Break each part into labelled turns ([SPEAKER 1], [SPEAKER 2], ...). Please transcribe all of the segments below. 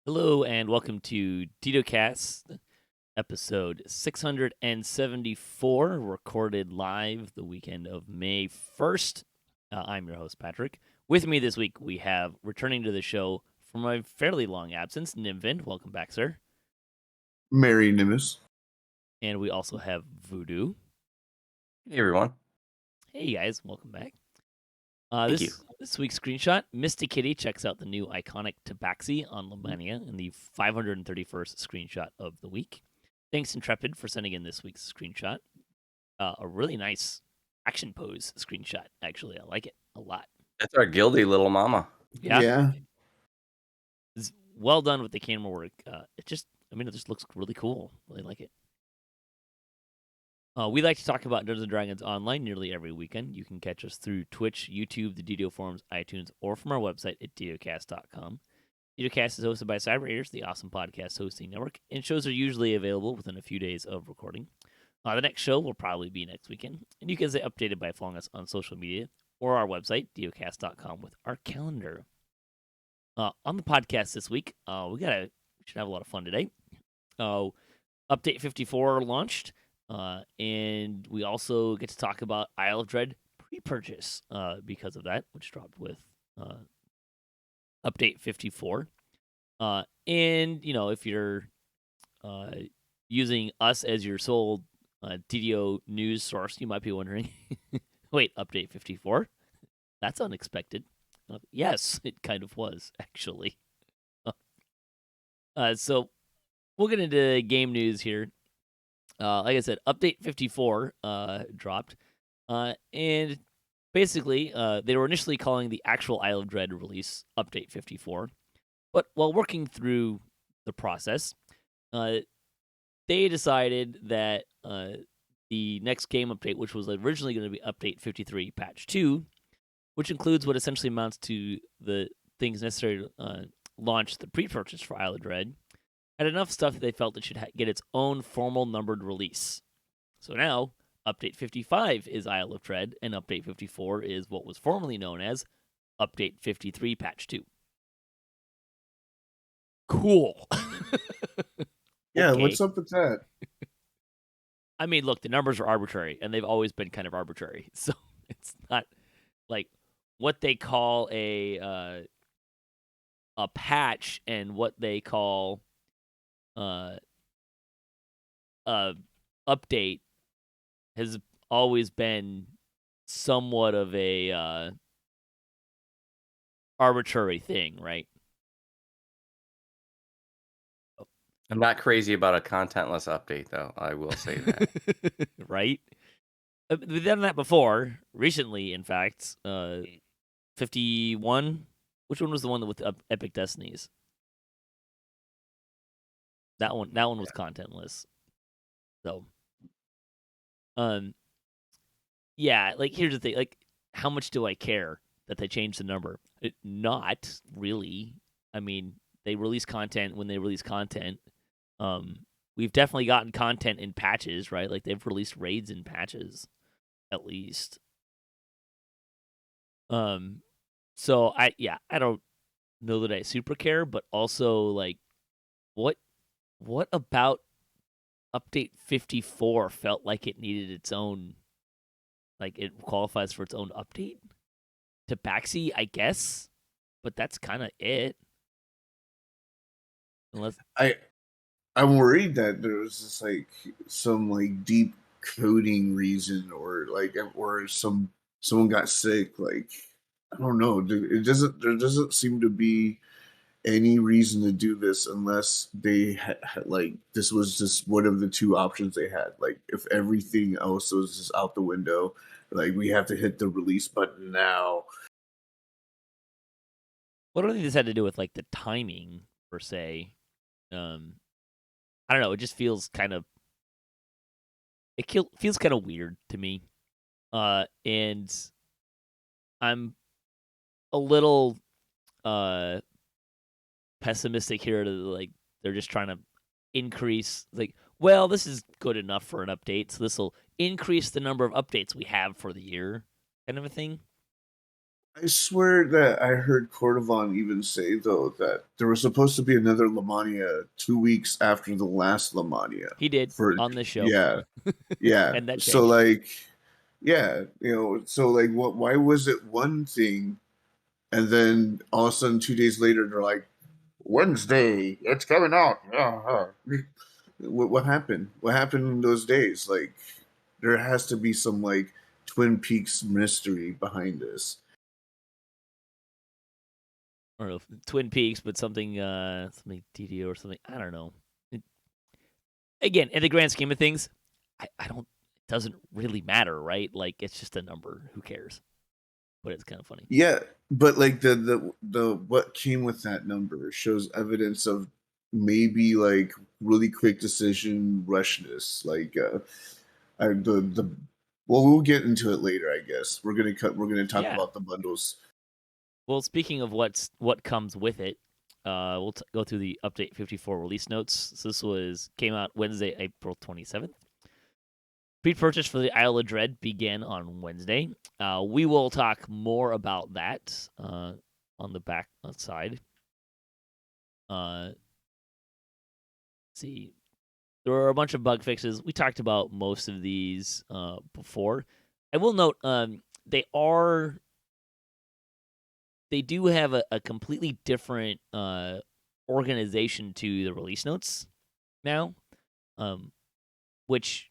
[SPEAKER 1] Hello and welcome to DDOCast, episode 674, recorded live the weekend of May 1st. I'm your host, Patrick. With me this week, we have returning to the show from a fairly long absence, Nimvind. Welcome back, sir.
[SPEAKER 2] Merry Nimbus.
[SPEAKER 1] And we also have Voodoo.
[SPEAKER 3] Hey, everyone.
[SPEAKER 1] Hey, guys. Welcome back.
[SPEAKER 3] Thank you.
[SPEAKER 1] This week's screenshot, Misty Kitty checks out the new iconic Tabaxi on Lemania in the 531st screenshot of the week. Thanks, Intrepid, for sending in this week's screenshot. A really nice action pose screenshot, actually. I like it a lot.
[SPEAKER 3] That's our guilty little mama.
[SPEAKER 2] Yeah.
[SPEAKER 1] It's well done with the camera work. It just looks really cool. Really like it. We like to talk about Dungeons & Dragons online nearly every weekend. You can catch us through Twitch, YouTube, the DDO forums, iTunes, or from our website at DDOcast.com. DDOcast is hosted by Cyber the awesome podcast hosting network, and shows are usually available within a few days of recording. The next show will probably be next weekend, and you can stay updated by following us on social media or our website, DDOcast.com, with our calendar. On the podcast this week, we should have a lot of fun today. Update 54 launched. And we also get to talk about Isle of Dread pre-purchase because of that, which dropped with update 54. And, if you're using us as your sole DDO news source, you might be wondering, wait, update 54? That's unexpected. Yes, it kind of was, actually. So we'll get into game news here. Like I said, update 54 dropped, and basically they were initially calling the actual Isle of Dread release update 54, but while working through the process, they decided that the next game update, which was originally going to be update 53 patch 2, which includes what essentially amounts to the things necessary to launch the pre-purchase for Isle of Dread, had enough stuff that they felt it should get its own formal numbered release. So now, Update 55 is Isle of Dread, and Update 54 is what was formerly known as Update 53 Patch 2. Cool.
[SPEAKER 2] Yeah,
[SPEAKER 1] Okay.
[SPEAKER 2] what's up with that?
[SPEAKER 1] I mean, look, the numbers are arbitrary, and they've always been kind of arbitrary. So it's not like what they call a patch and what they call update has always been somewhat of a arbitrary thing, right?
[SPEAKER 3] I'm not crazy about a contentless update, though. I will say that.
[SPEAKER 1] Right? We've done that before, recently, in fact. 51? Which one was the one with Epic Destinies? That one was contentless. So, yeah, like, here's the thing. Like, how much do I care that they changed the number? Not really. I mean, they release content when they release content. We've definitely gotten content in patches, right? Like, they've released raids in patches, at least. So I don't know that I super care, but also, like, what about update 54 felt like it needed its own, like, it qualifies for its own update? Tabaxi, I guess, but that's kind of it. Unless
[SPEAKER 2] I'm worried that there was just like some like deep coding reason or someone got sick. Like, I don't know. There doesn't seem to be any reason to do this unless they like this was just one of the two options they had. Like, if everything else was just out the window, like, we have to hit the release button now.
[SPEAKER 1] what do I think this had to do with, like, the timing per se? I don't know. It just feels kind of feels kind of weird to me, and I'm a little pessimistic here. To, like, they're just trying to increase, like, well, this is good enough for an update, so this will increase the number of updates we have for the year, kind of a thing.
[SPEAKER 2] I swear that I heard Cordovon even say though that there was supposed to be another Lamania 2 weeks after the last Lamania.
[SPEAKER 1] He did
[SPEAKER 2] For
[SPEAKER 1] on this show.
[SPEAKER 2] yeah, yeah.
[SPEAKER 1] And that
[SPEAKER 2] So
[SPEAKER 1] changed.
[SPEAKER 2] like, yeah, so like, what? Why was it one thing, and then all of a sudden 2 days later they're like, Wednesday, it's coming out. What happened? What happened in those days? Like, there has to be some like Twin Peaks mystery behind this.
[SPEAKER 1] I don't know, Twin Peaks, but something DDO or something. I don't know. Again, in the grand scheme of things, I don't. It doesn't really matter, right? Like, it's just a number. Who cares? But it's kind of funny.
[SPEAKER 2] Yeah, but like the what came with that number shows evidence of maybe like really quick decision rushness. Like the well, we'll get into it later. I guess we're gonna talk
[SPEAKER 1] Yeah.
[SPEAKER 2] about the bundles.
[SPEAKER 1] Well, speaking of what comes with it, we'll go through the update 54 release notes. So this came out Wednesday, April 27th. Pre-purchase for the Isle of Dread began on Wednesday. We will talk more about that on the back side. Let's see. There were a bunch of bug fixes. We talked about most of these before. I will note they do have a completely different organization to the release notes now, which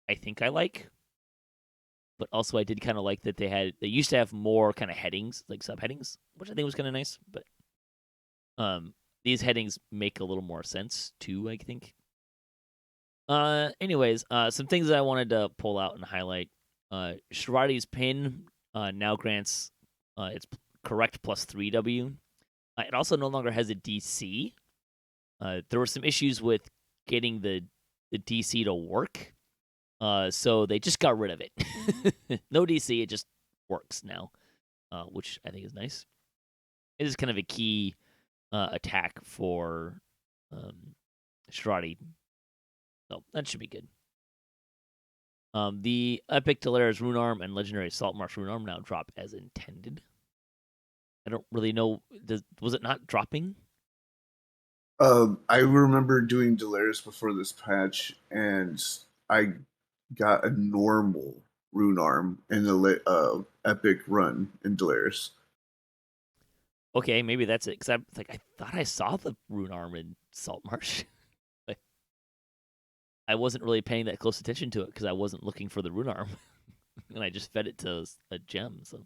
[SPEAKER 1] I think I like. But also I did kind of like that they used to have more kind of headings, like subheadings, which I think was kind of nice. But these headings make a little more sense too, I think. Anyways, some things that I wanted to pull out and highlight. Shirati's pin now grants its correct plus 3W. It also no longer has a DC. There were some issues with getting the DC to work. So they just got rid of it. No DC, it just works now, which I think is nice. It is kind of a key attack for Shirati. So that should be good. The Epic Delaris Rune Arm and Legendary Salt Marsh Rune Arm now drop as intended. I don't really know. Was it not dropping?
[SPEAKER 2] I remember doing Delaris before this patch, and I got a normal Rune Arm in the epic run in Delaris.
[SPEAKER 1] Okay, maybe that's it. Because I thought I saw the Rune Arm in Salt Marsh. I wasn't really paying that close attention to it because I wasn't looking for the Rune Arm, and I just fed it to a gem. So,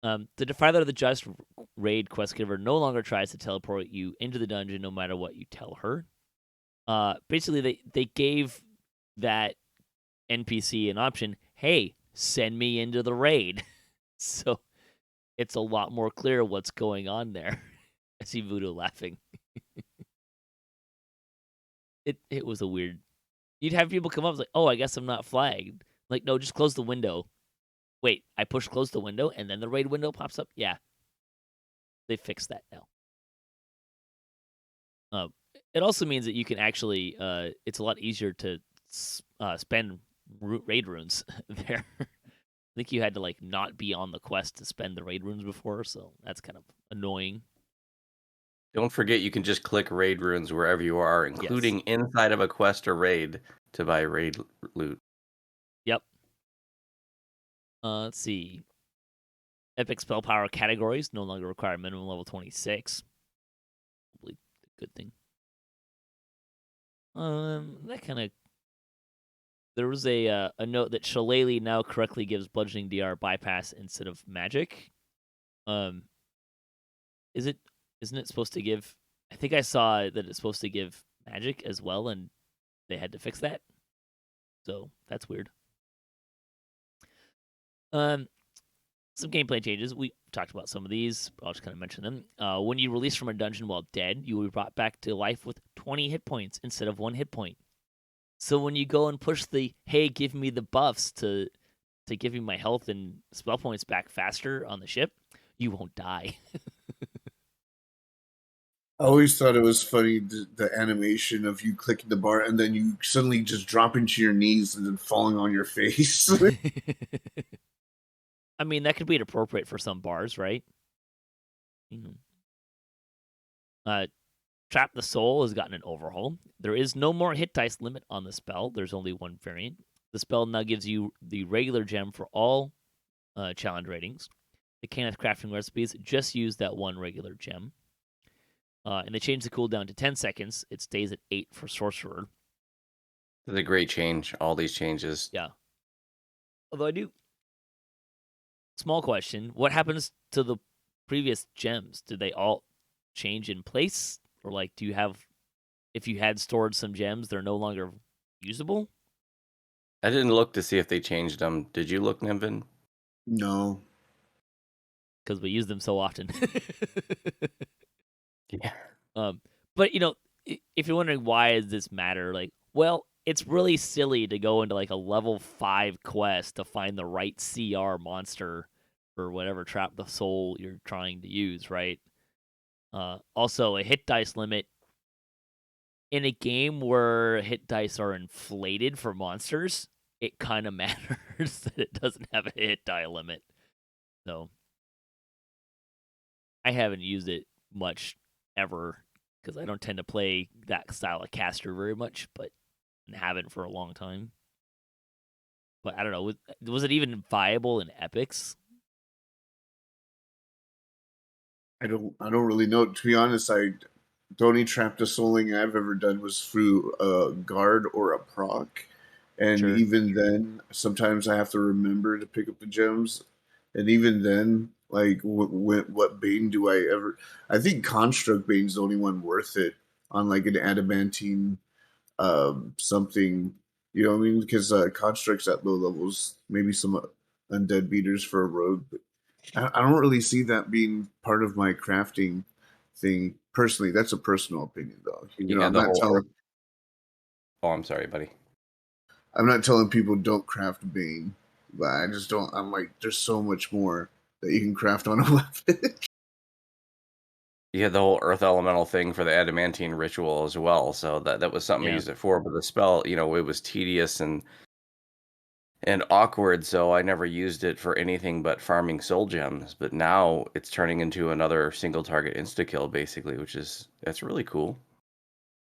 [SPEAKER 1] the Defiler of the Just raid quest giver no longer tries to teleport you into the dungeon, no matter what you tell her. Basically, they gave that NPC an option. Hey, send me into the raid. So it's a lot more clear what's going on there. I see Voodoo laughing. It was a weird. You'd have people come up like, "Oh, I guess I'm not flagged." Like, no, just close the window. Wait, I push close the window and then the raid window pops up. Yeah, they fixed that now. It also means that you can actually. It's a lot easier to spend raid runes there. I think you had to like not be on the quest to spend the raid runes before, so that's kind of annoying.
[SPEAKER 3] Don't forget, you can just click raid runes wherever you are, including inside of a quest or raid, to buy raid loot.
[SPEAKER 1] Yep. Let's see. Epic spell power categories no longer require minimum level 26. Probably a good thing. That kind of. There was a note that Shillelagh now correctly gives bludgeoning DR bypass instead of magic. Isn't it supposed to give? I think I saw that it's supposed to give magic as well, and they had to fix that. So that's weird. Some gameplay changes. We talked about some of these. I'll just kind of mention them. When you release from a dungeon while dead, you will be brought back to life with 20 hit points instead of 1 hit point. So when you go and push the "Hey, give me the buffs" to give me my health and spell points back faster on the ship, you won't die.
[SPEAKER 2] I always thought it was funny the animation of you clicking the bar and then you suddenly just drop into your knees and then falling on your face.
[SPEAKER 1] I mean, that could be appropriate for some bars, right? Mhm. Trap the Soul has gotten an overhaul. There is no more hit dice limit on the spell. There's only one variant. The spell now gives you the regular gem for all challenge ratings. The Kenneth crafting recipes just use that one regular gem. And they changed the cooldown to 10 seconds. It stays at 8 for Sorcerer.
[SPEAKER 3] It's a great change, all these changes.
[SPEAKER 1] Yeah. Although I do. Small question. What happens to the previous gems? Did they all change in place? Or, like, do you have. If you had stored some gems, they're no longer usable?
[SPEAKER 3] I didn't look to see if they changed them. Did you look, Nimvin?
[SPEAKER 2] No.
[SPEAKER 1] Because we use them so often.
[SPEAKER 3] Yeah.
[SPEAKER 1] But, if you're wondering why does this matter, like, well, it's really silly to go into, like, a level 5 quest to find the right CR monster or whatever Trap the Soul you're trying to use, right? Also, a hit dice limit in a game where hit dice are inflated for monsters, it kind of matters that it doesn't have a hit die limit. So, I haven't used it much ever because I don't tend to play that style of caster very much, but and haven't for a long time. But I don't know, was it even viable in epics?
[SPEAKER 2] I don't really know. To be honest, the only trap to souling I've ever done was through a guard or a proc. And
[SPEAKER 1] Sure.
[SPEAKER 2] even then, sometimes I have to remember to pick up the gems. And even then, like, what Bane do I ever? I think Construct Bane's the only one worth it on like an adamantine something. You know what I mean? Because Constructs at low levels, maybe some undead beaters for a rogue. But I don't really see that being part of my crafting thing personally. That's a personal opinion, though.
[SPEAKER 3] Yeah,
[SPEAKER 2] I'm
[SPEAKER 3] the
[SPEAKER 2] not
[SPEAKER 3] whole
[SPEAKER 2] telling.
[SPEAKER 3] Oh, I'm sorry, buddy.
[SPEAKER 2] I'm not telling people don't craft Bane, but I just don't. I'm like, there's so much more that you can craft on a weapon.
[SPEAKER 3] You had the whole earth elemental thing for the adamantine ritual as well, so that was something I
[SPEAKER 1] Yeah.
[SPEAKER 3] used it for. But the spell, it was tedious and awkward, so I never used it for anything but farming soul gems. But now it's turning into another single target insta kill, basically, that's really cool.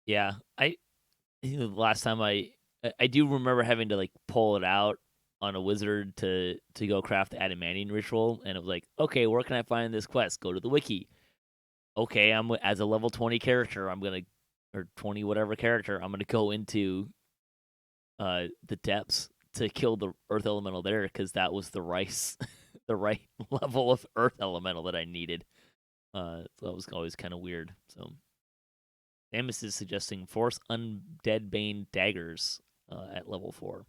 [SPEAKER 1] Yeah. The last time I do remember having to, like, pull it out on a wizard to go craft the adamantine ritual, and it was like, okay, where can I find this quest? Go to the wiki. Okay, as a level 20 character, or 20 whatever character, I'm gonna go into the depths to kill the earth elemental there because that was the the right level of earth elemental that I needed. So that was always kind of weird. So Amos is suggesting force undead bane daggers at level 4.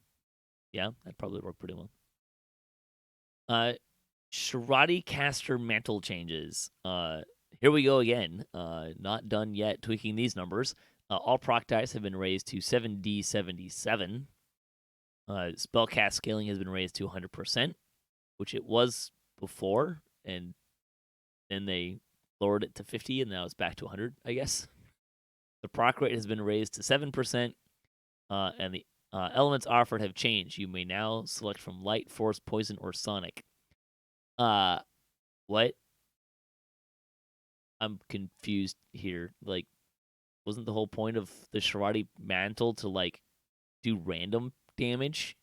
[SPEAKER 1] Yeah, that'd probably work pretty well. Sharati caster mantle changes. Here we go again. Not done yet tweaking these numbers. All proc dice have been raised to 7d77. Spellcast scaling has been raised to 100%, which it was before, and then they lowered it to 50, and now it's back to 100, I guess. The proc rate has been raised to 7%, and the elements offered have changed. You may now select from light, force, poison, or sonic. What? I'm confused here. Like, wasn't the whole point of the Sharati mantle to, like, do random damage?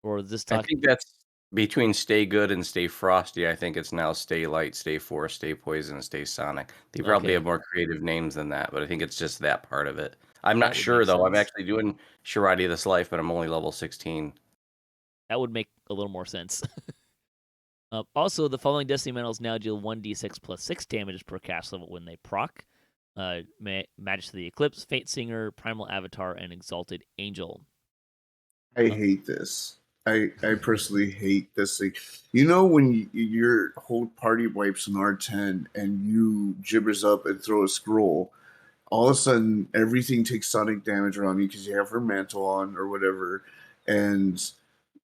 [SPEAKER 1] Or is this
[SPEAKER 3] I
[SPEAKER 1] talking?
[SPEAKER 3] think that's between stay good and stay frosty. I think it's now stay light, stay force, stay poison, stay sonic. They probably have
[SPEAKER 1] Okay,
[SPEAKER 3] more creative names than that, but I think it's just that part of it. I'm not
[SPEAKER 1] that would make
[SPEAKER 3] sure though. I'm
[SPEAKER 1] sense.
[SPEAKER 3] actually doing Sharati this life, but I'm only level 16.
[SPEAKER 1] That would make a little more sense. Also, the following Destiny Metals now deal 1d6 plus 6 damage per cast level when they proc. Majesty of the Eclipse, Fate Singer, Primal Avatar, and Exalted Angel.
[SPEAKER 2] I hate this. I personally hate this thing. You know when your whole party wipes an R10 and you gibbers up and throw a scroll, all of a sudden everything takes sonic damage around you because you have her mantle on or whatever, and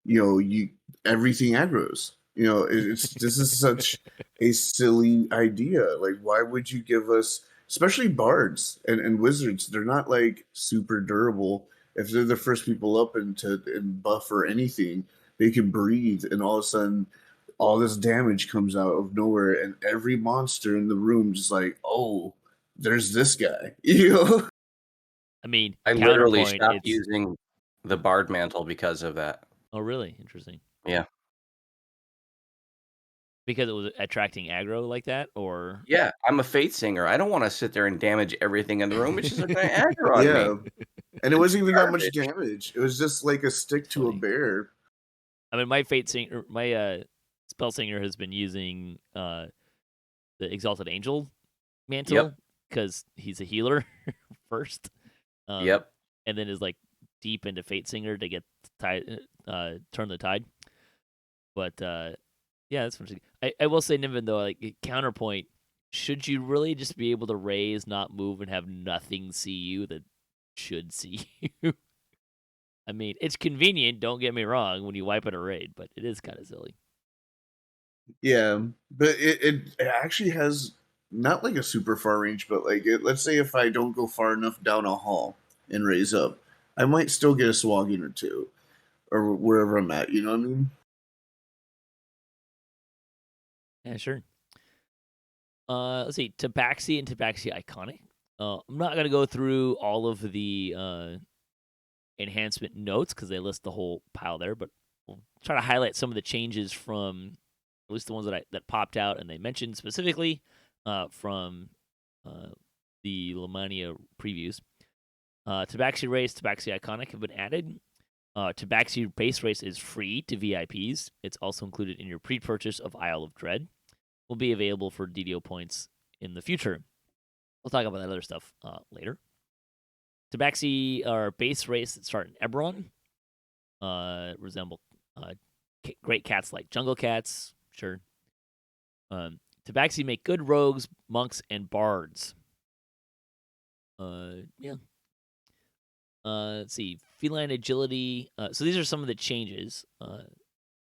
[SPEAKER 2] you everything aggroes. It's this is such a silly idea. Like, why would you give us, especially bards and wizards? They're not like super durable. If they're the first people up and buff or anything, they can breathe, and all of a sudden, all this damage comes out of nowhere, and every monster in the room just like, oh, there's this guy, you know?
[SPEAKER 1] I mean,
[SPEAKER 3] I literally
[SPEAKER 1] counterpoint,
[SPEAKER 3] stopped
[SPEAKER 1] it's
[SPEAKER 3] using the Bard Mantle because of that.
[SPEAKER 1] oh really interesting
[SPEAKER 3] Yeah.
[SPEAKER 1] because it was attracting aggro like that, or
[SPEAKER 3] Yeah, I'm a Fate Singer. I don't wanna sit there and damage everything in the room. It's just gonna aggro on me.
[SPEAKER 2] Yeah, and it wasn't even that much
[SPEAKER 3] Garbage.
[SPEAKER 2] damage. It was just like a stick
[SPEAKER 1] It's
[SPEAKER 2] to a
[SPEAKER 1] funny.
[SPEAKER 2] bear.
[SPEAKER 1] I mean, my fate singer, my spell singer has been using the Exalted Angel mantle
[SPEAKER 3] Yep.
[SPEAKER 1] because he's a healer first,
[SPEAKER 3] Yep.
[SPEAKER 1] and then is like deep into Fate Singer to get tide, turn the tide. But yeah, that's interesting. I will say, Nimvind, though, like counterpoint, should you really just be able to raise, not move, and have nothing see you that should see you? I mean, it's convenient. Don't get me wrong when you wipe at a raid, but it is kind of silly.
[SPEAKER 2] Yeah, but it actually has not like a super far range, but like let's say if I don't go far enough down a hall and raise up, I might still get a swagging or two, or wherever I'm at. You know what I mean?
[SPEAKER 1] Yeah, sure. Let's see, Tabaxi and Tabaxi Iconic. I'm not gonna go through all of the enhancement notes because they list the whole pile there, but we'll try to highlight some of the changes from at least the ones that popped out and they mentioned specifically from uh, the Lamania previews. Tabaxi Race, Tabaxi Iconic have been added. Tabaxi Base Race is free to VIPs. It's also included in your pre-purchase of Isle of Dread. Will be available for DDO points in the future. We'll talk about that other stuff later. Tabaxi are base race that start in Eberron. Resemble great cats like jungle cats. Sure. Tabaxi make good rogues, monks, and bards. Yeah. Let's see. Feline agility. So these are some of the changes.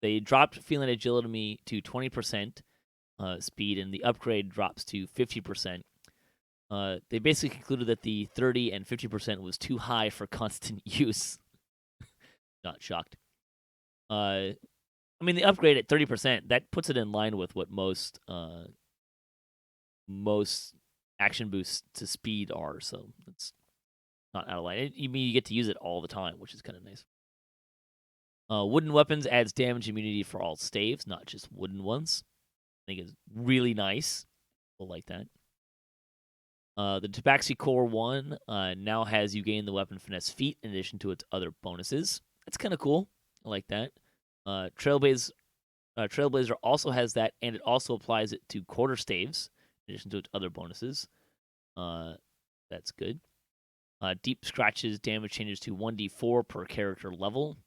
[SPEAKER 1] They dropped feline agility to 20% speed, and the upgrade drops to 50%. They basically concluded that the 30 and 50% was too high for constant use. Not shocked. I mean, the upgrade at 30%, that puts it in line with what most action boosts to speed are, so it's not out of line. You mean you get to use it all the time, which is kind of nice. Wooden weapons adds damage immunity for all staves, not just wooden ones. I think it's really nice. We'll like that. The Tabaxi Core 1 now has you gain the weapon finesse feat in addition to its other bonuses. That's kind of cool. I like that. Trailblazer also has that, and it also applies it to quarter staves in addition to its other bonuses. That's good. Deep Scratches damage changes to 1d4 per character level.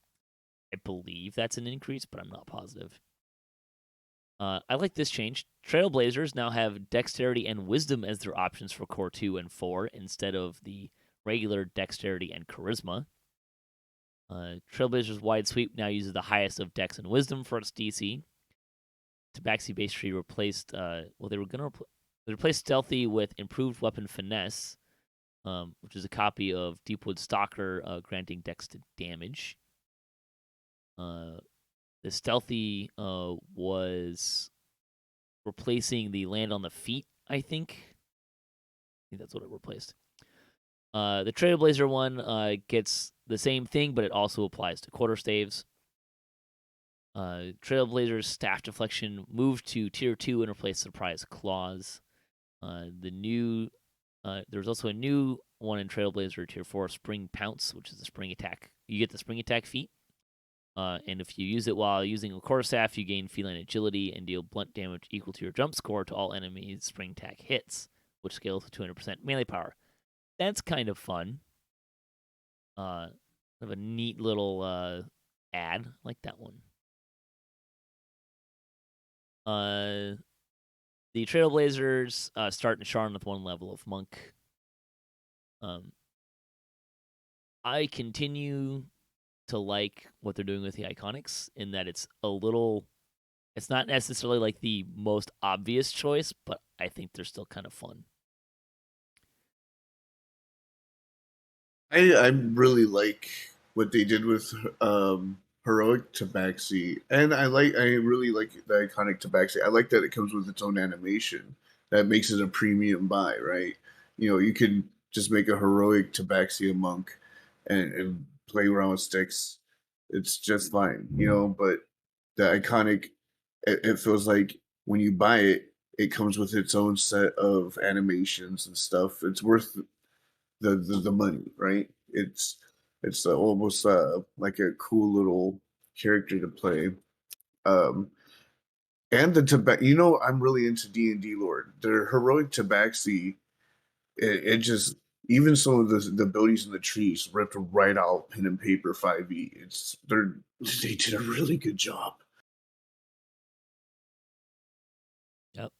[SPEAKER 1] I believe that's an increase, but I'm not positive. I like this change. Trailblazers now have Dexterity and Wisdom as their options for Core 2 and 4 instead of the regular Dexterity and Charisma. Trailblazers Wide Sweep now uses the highest of Dex and Wisdom for its DC. Tabaxi Base Tree replaced, they were going to replace Stealthy with Improved Weapon Finesse, which is a copy of Deepwood Stalker granting Dex to damage. The Stealthy was replacing the Land on the Feet, I think. I think that's what it replaced. The Trailblazer one gets the same thing, but it also applies to quarter staves. Trailblazer's Staff Deflection moved to Tier 2 and replaced Surprise Claws. There's also a new one in Trailblazer Tier 4, Spring Pounce, which is a spring attack. You get the spring attack feat. And if you use it while using a quarterstaff, you gain feline agility and deal blunt damage equal to your jump score to all enemies spring attack hits, which scales to 200% melee power. That's kind of fun. Kind of a neat little ad. Like that one. The Trailblazers start in Sharn with 1 level of Monk. I continue to like what they're doing with the Iconics in that it's not necessarily like the most obvious choice, but I think they're still kind of fun.
[SPEAKER 2] I really like what they did with heroic tabaxi, and I really like the iconic tabaxi. I like that it comes with its own animation that makes it a premium buy, right? You could just make a heroic tabaxi a monk and play around with sticks. It's just fine, but the iconic, it feels like when you buy it, it comes with its own set of animations and stuff. It's worth the money, right? It's almost like a cool little character to play. Um, and the Tibet, I'm really into D&D lore. Their heroic tabaxi, it just even some of the abilities in the trees ripped right out pen and paper 5e. They did a really good job.
[SPEAKER 1] Yep.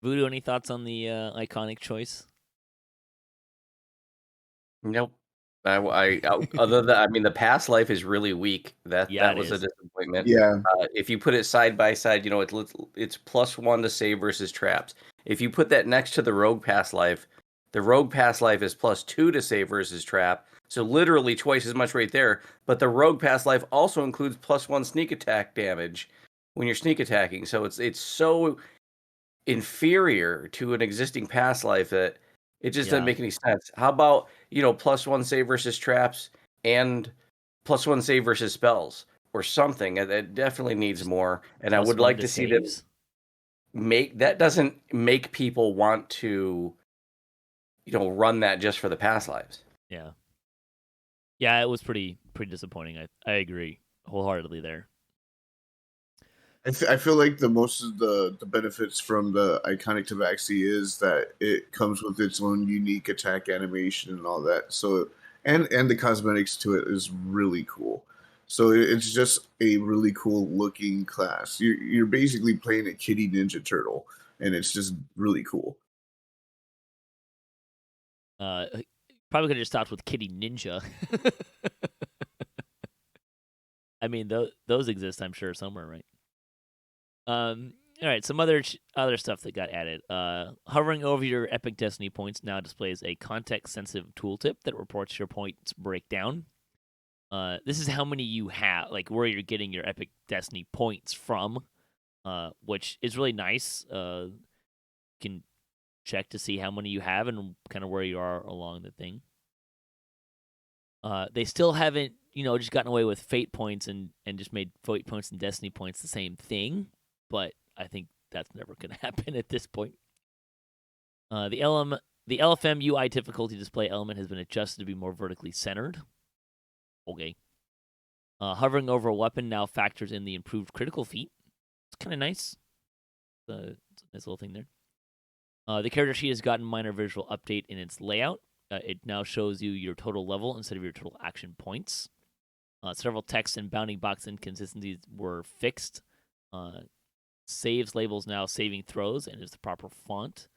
[SPEAKER 1] Voodoo, any thoughts on the iconic choice?
[SPEAKER 3] Nope. Other than, I mean, the past life is really weak.
[SPEAKER 1] Yeah,
[SPEAKER 3] That
[SPEAKER 1] it
[SPEAKER 3] was a
[SPEAKER 1] is.
[SPEAKER 3] disappointment.
[SPEAKER 2] Yeah,
[SPEAKER 3] If you put it side by side, it's +1 to save versus traps. If you put that next to the rogue past life, the rogue past life is +2 to save versus trap. So literally twice as much right there. But the rogue past life also includes +1 sneak attack damage when you're sneak attacking. So it's so inferior to an existing past life that it just doesn't
[SPEAKER 1] Yeah,
[SPEAKER 3] make any sense. How about, +1 save versus traps and +1 save versus spells or something? It definitely needs
[SPEAKER 1] just
[SPEAKER 3] more. And I would
[SPEAKER 1] +1
[SPEAKER 3] like
[SPEAKER 1] to
[SPEAKER 3] to see them
[SPEAKER 1] saves.
[SPEAKER 3] that doesn't make people want to, run that just for the past lives.
[SPEAKER 1] Yeah, yeah, it was pretty disappointing. I agree wholeheartedly there.
[SPEAKER 2] I feel like the most of the benefits from the iconic tabaxi is that it comes with its own unique attack animation and all that. So and the cosmetics to it is really cool. So it's just a really cool looking class. You're basically playing a kitty ninja turtle, and it's just really cool.
[SPEAKER 1] Uh, Probably could have just stopped with Kitty Ninja. I mean, those exist, I'm sure, somewhere, right? All right, some other stuff that got added. Hovering over your Epic Destiny points now displays a context-sensitive tooltip that reports your points breakdown. This is how many you have, like where you're getting your Epic Destiny points from, which is really nice. You can check to see how many you have and kind of where you are along the thing. They still haven't, just gotten away with fate points and just made fate points and destiny points the same thing. But I think that's never going to happen at this point. The LFM UI difficulty display element has been adjusted to be more vertically centered. Okay. Hovering over a weapon now factors in the improved critical feat. It's kind of nice. It's a nice little thing there. The character sheet has gotten minor visual update in its layout. It now shows you your total level instead of your total action points. Several text and bounding box inconsistencies were fixed. Saves labels now saving throws and is the proper font.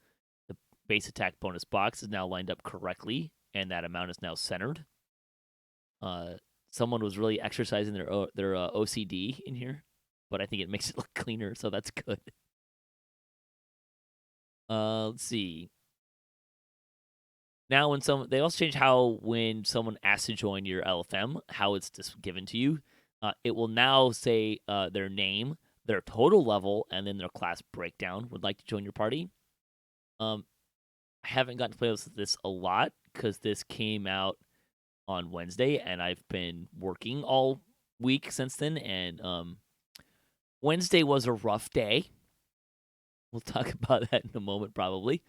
[SPEAKER 1] The base attack bonus box is now lined up correctly, and that amount is now centered. Someone was really exercising their OCD in here, but I think it makes it look cleaner, so that's good. Let's see. Now, they also changed how when someone asks to join your LFM, how it's just given to you. It will now say their name, their total level, and then their class breakdown. Would like to join your party. I haven't gotten to play with this a lot because this came out on Wednesday, and I've been working all week since then. And Wednesday was a rough day. We'll talk about that in a moment, probably.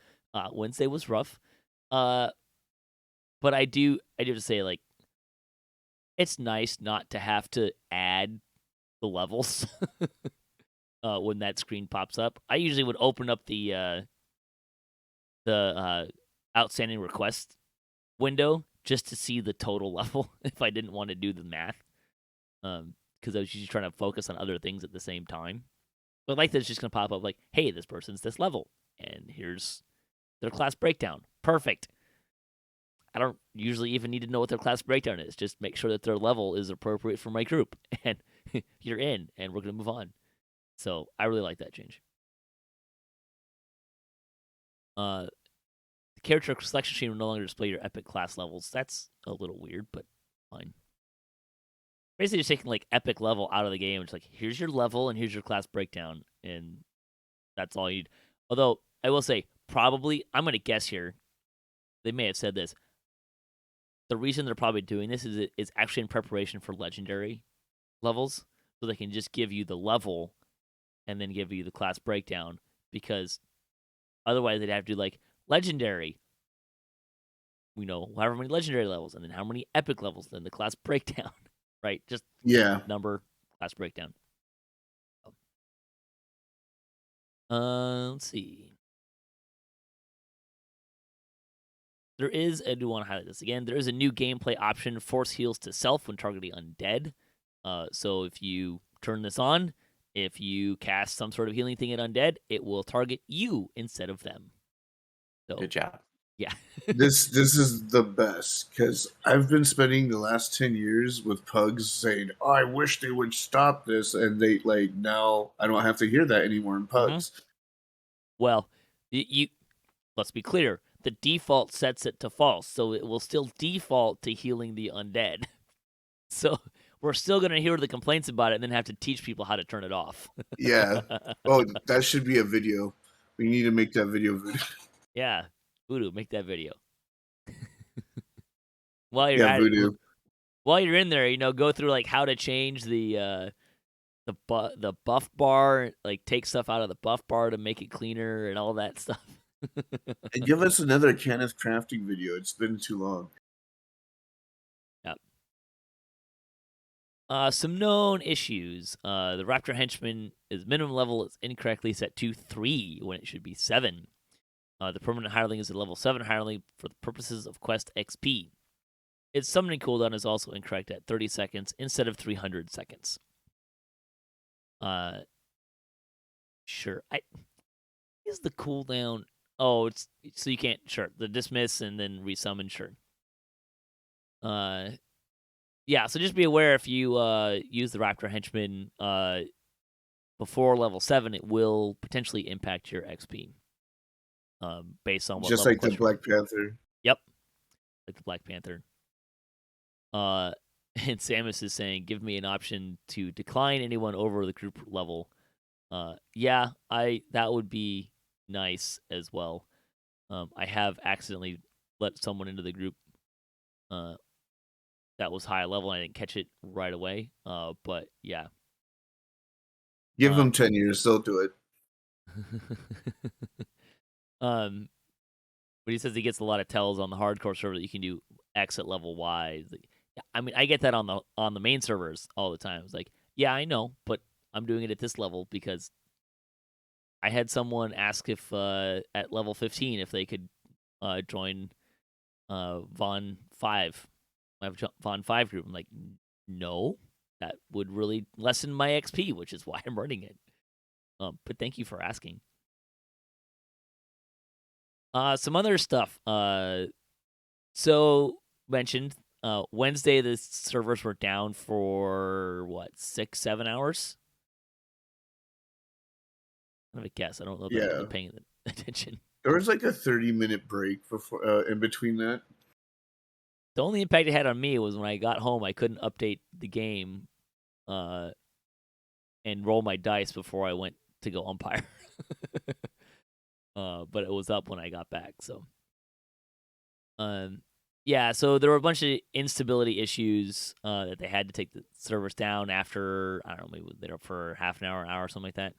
[SPEAKER 1] Wednesday was rough. But I do have to say, like, it's nice not to have to add the levels when that screen pops up. I usually would open up the outstanding request window just to see the total level if I didn't want to do the math, because I was usually trying to focus on other things at the same time. But like that's just gonna pop up like, hey, this person's this level, and here's their class breakdown. Perfect. I don't usually even need to know what their class breakdown is. Just make sure that their level is appropriate for my group, and you're in, and we're gonna move on. So I really like that change. The character selection screen will no longer display your epic class levels. That's a little weird, but fine. basically just taking like epic level out of the game. It's like, here's your level and here's your class breakdown, and that's all you need. Although I will say, probably I'm gonna guess here. They may have said this. The reason they're probably doing this is actually in preparation for legendary levels, so they can just give you the level and then give you the class breakdown, because otherwise they'd have to do like legendary, however many legendary levels, and then how many epic levels, then the class breakdown, right? Just
[SPEAKER 2] Yeah.
[SPEAKER 1] number, class breakdown. Let's see. I do want to highlight this again. There is a new gameplay option: force heals to self when targeting undead. So if you turn this on, if you cast some sort of healing thing at undead, it will target you instead of them. So,
[SPEAKER 3] Good job.
[SPEAKER 1] yeah.
[SPEAKER 2] This is the best, because I've been spending the last 10 years with pugs saying, oh, I wish they would stop this, and they like now I don't have to hear that anymore in pugs.
[SPEAKER 1] Well, let's be clear. The default sets it to false, so it will still default to healing the undead. So we're still going to hear the complaints about it and then have to teach people how to turn it off.
[SPEAKER 2] Yeah. Oh, that should be a video. We need to make that video.
[SPEAKER 1] Yeah. Voodoo, make that video. While you're
[SPEAKER 2] Yeah,
[SPEAKER 1] at it,
[SPEAKER 2] Voodoo.
[SPEAKER 1] while you're in there, go through like how to change the buff bar, like take stuff out of the buff bar to make it cleaner and all that stuff.
[SPEAKER 2] And give us another Kenneth crafting video. It's been too long.
[SPEAKER 1] Yep. Some known issues. The Raptor Henchman is minimum level is incorrectly set to 3 when it should be 7. The permanent hireling is a level 7 hireling for the purposes of quest XP. Its summoning cooldown is also incorrect at 30 seconds instead of 300 seconds. Sure. Is the cooldown? Oh, it's so you can't. Sure, the dismiss and then resummon. Sure. Yeah. So just be aware, if you use the Raptor Henchman before level 7, it will potentially impact your XP. Based on what
[SPEAKER 2] Just
[SPEAKER 1] level
[SPEAKER 2] like the
[SPEAKER 1] quest you're on.
[SPEAKER 2] Black Panther.
[SPEAKER 1] Yep. Like the Black Panther. And Samus is saying, give me an option to decline anyone over the group level. Yeah, that would be nice as well. I have accidentally let someone into the group that was high level, and I didn't catch it right away. But yeah.
[SPEAKER 2] Give them 10 years, they'll do it.
[SPEAKER 1] But he says he gets a lot of tells on the hardcore server that you can do X at level Y. I mean, I get that on the main servers all the time. It's like, yeah, I know, but I'm doing it at this level because I had someone ask if at level 15 if they could join Von 5. I have Von 5 group. I'm like, no, that would really lessen my XP, which is why I'm running it. But thank you for asking. Some other stuff. So mentioned Wednesday the servers were down for 6-7 hours. I have a guess. I don't know if I'm really paying attention.
[SPEAKER 2] There was like a 30-minute break before in between that.
[SPEAKER 1] The only impact it had on me was when I got home, I couldn't update the game and roll my dice before I went to go umpire. But it was up when I got back. So, yeah. So there were a bunch of instability issues that they had to take the servers down after, I don't know, maybe they were for half an hour, something like that.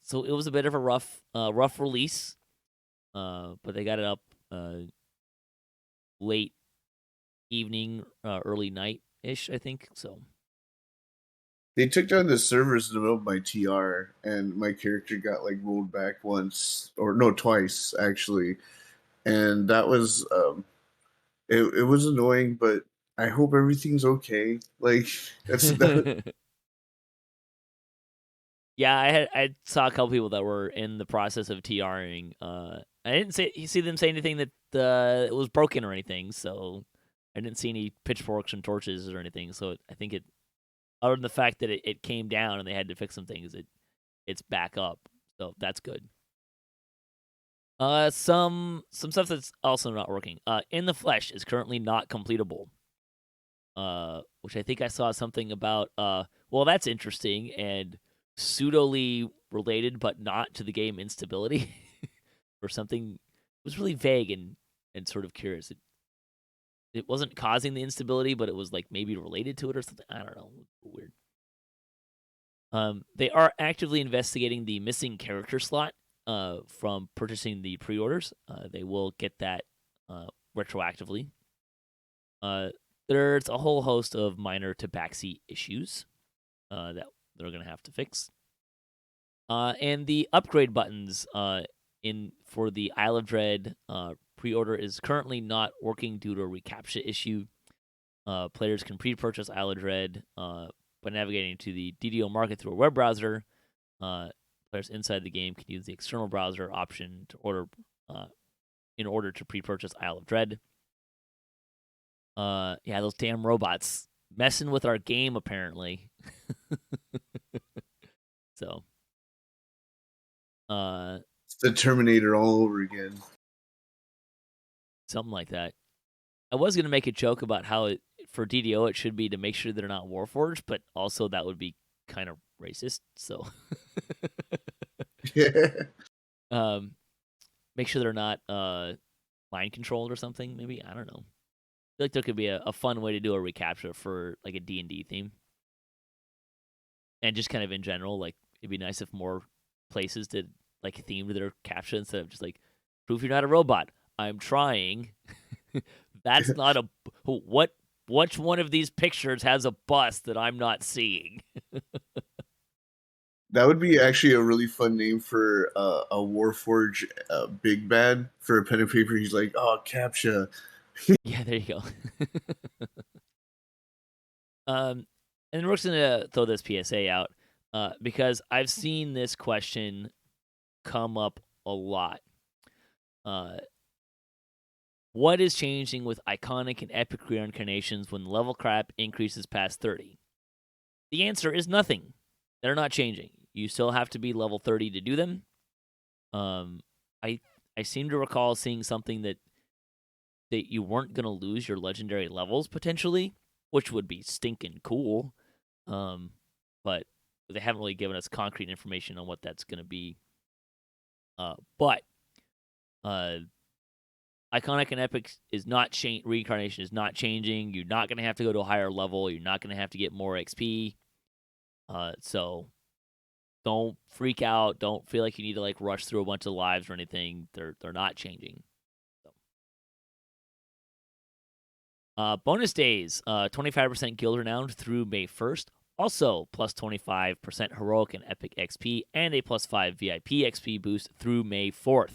[SPEAKER 1] So it was a bit of a rough release. But they got it up late evening, early night ish, I think. So
[SPEAKER 2] they took down the servers in the middle of my TR, and my character got like rolled back twice actually, and that was it was annoying, but I hope everything's okay. Like
[SPEAKER 1] yeah, I saw a couple people that were in the process of TRing. I didn't see them say anything that it was broken or anything, so I didn't see any pitchforks and torches or anything. So I think other than the fact that it came down and they had to fix some things, it's back up. So that's good. Some stuff that's also not working. In the Flesh is currently not completable. which I think I saw something about. Well, that's interesting and pseudoly related, but not to the game instability, or something. It was really vague and sort of curious. It wasn't causing the instability, but it was like maybe related to it or something. I don't know. Weird. They are actively investigating the missing character slot from purchasing the pre-orders. They will get that retroactively. There's a whole host of minor tabaxi issues that they're going to have to fix. And the upgrade buttons for the Isle of Dread pre-order is currently not working due to a reCAPTCHA issue. Players can pre-purchase Isle of Dread by navigating to the DDO market through a web browser. Players inside the game can use the external browser option to order in order to pre-purchase Isle of Dread. Yeah, those damn robots messing with our game apparently. So,
[SPEAKER 2] It's the Terminator all over again.
[SPEAKER 1] something like that. I was gonna make a joke about how for DDO it should be to make sure they're not Warforged, but also that would be kind of racist. So, make sure they're not mind controlled or something. Maybe, I don't know. I feel like there could be a fun way to do a reCAPTCHA for like a D&D theme, and just kind of in general. Like, it'd be nice if more places did like themed their CAPTCHA instead of just like, prove you're not a robot. I'm trying. That's not a what. Which one of these pictures has a bust that I'm not seeing?
[SPEAKER 2] That would be actually a really fun name for a Warforge big bad for a pen and paper. He's like, oh, CAPTCHA.
[SPEAKER 1] Yeah, there you go. And we're just gonna throw this PSA out because I've seen this question come up a lot. What is changing with iconic and epic reincarnations when level cap increases past 30? The answer is nothing. They're not changing. You still have to be level 30 to do them. I seem to recall seeing something that you weren't going to lose your legendary levels potentially, which would be stinking cool. But they haven't really given us concrete information on what that's going to be. But iconic and epic is not reincarnation is not changing. You're not going to have to go to a higher level. You're not going to have to get more XP. So don't freak out. Don't feel like you need to like rush through a bunch of lives or anything. They're not changing. So. Bonus days, 25% guild renowned through May 1st. Also, plus 25% heroic and epic XP and a plus 5 VIP XP boost through May 4th.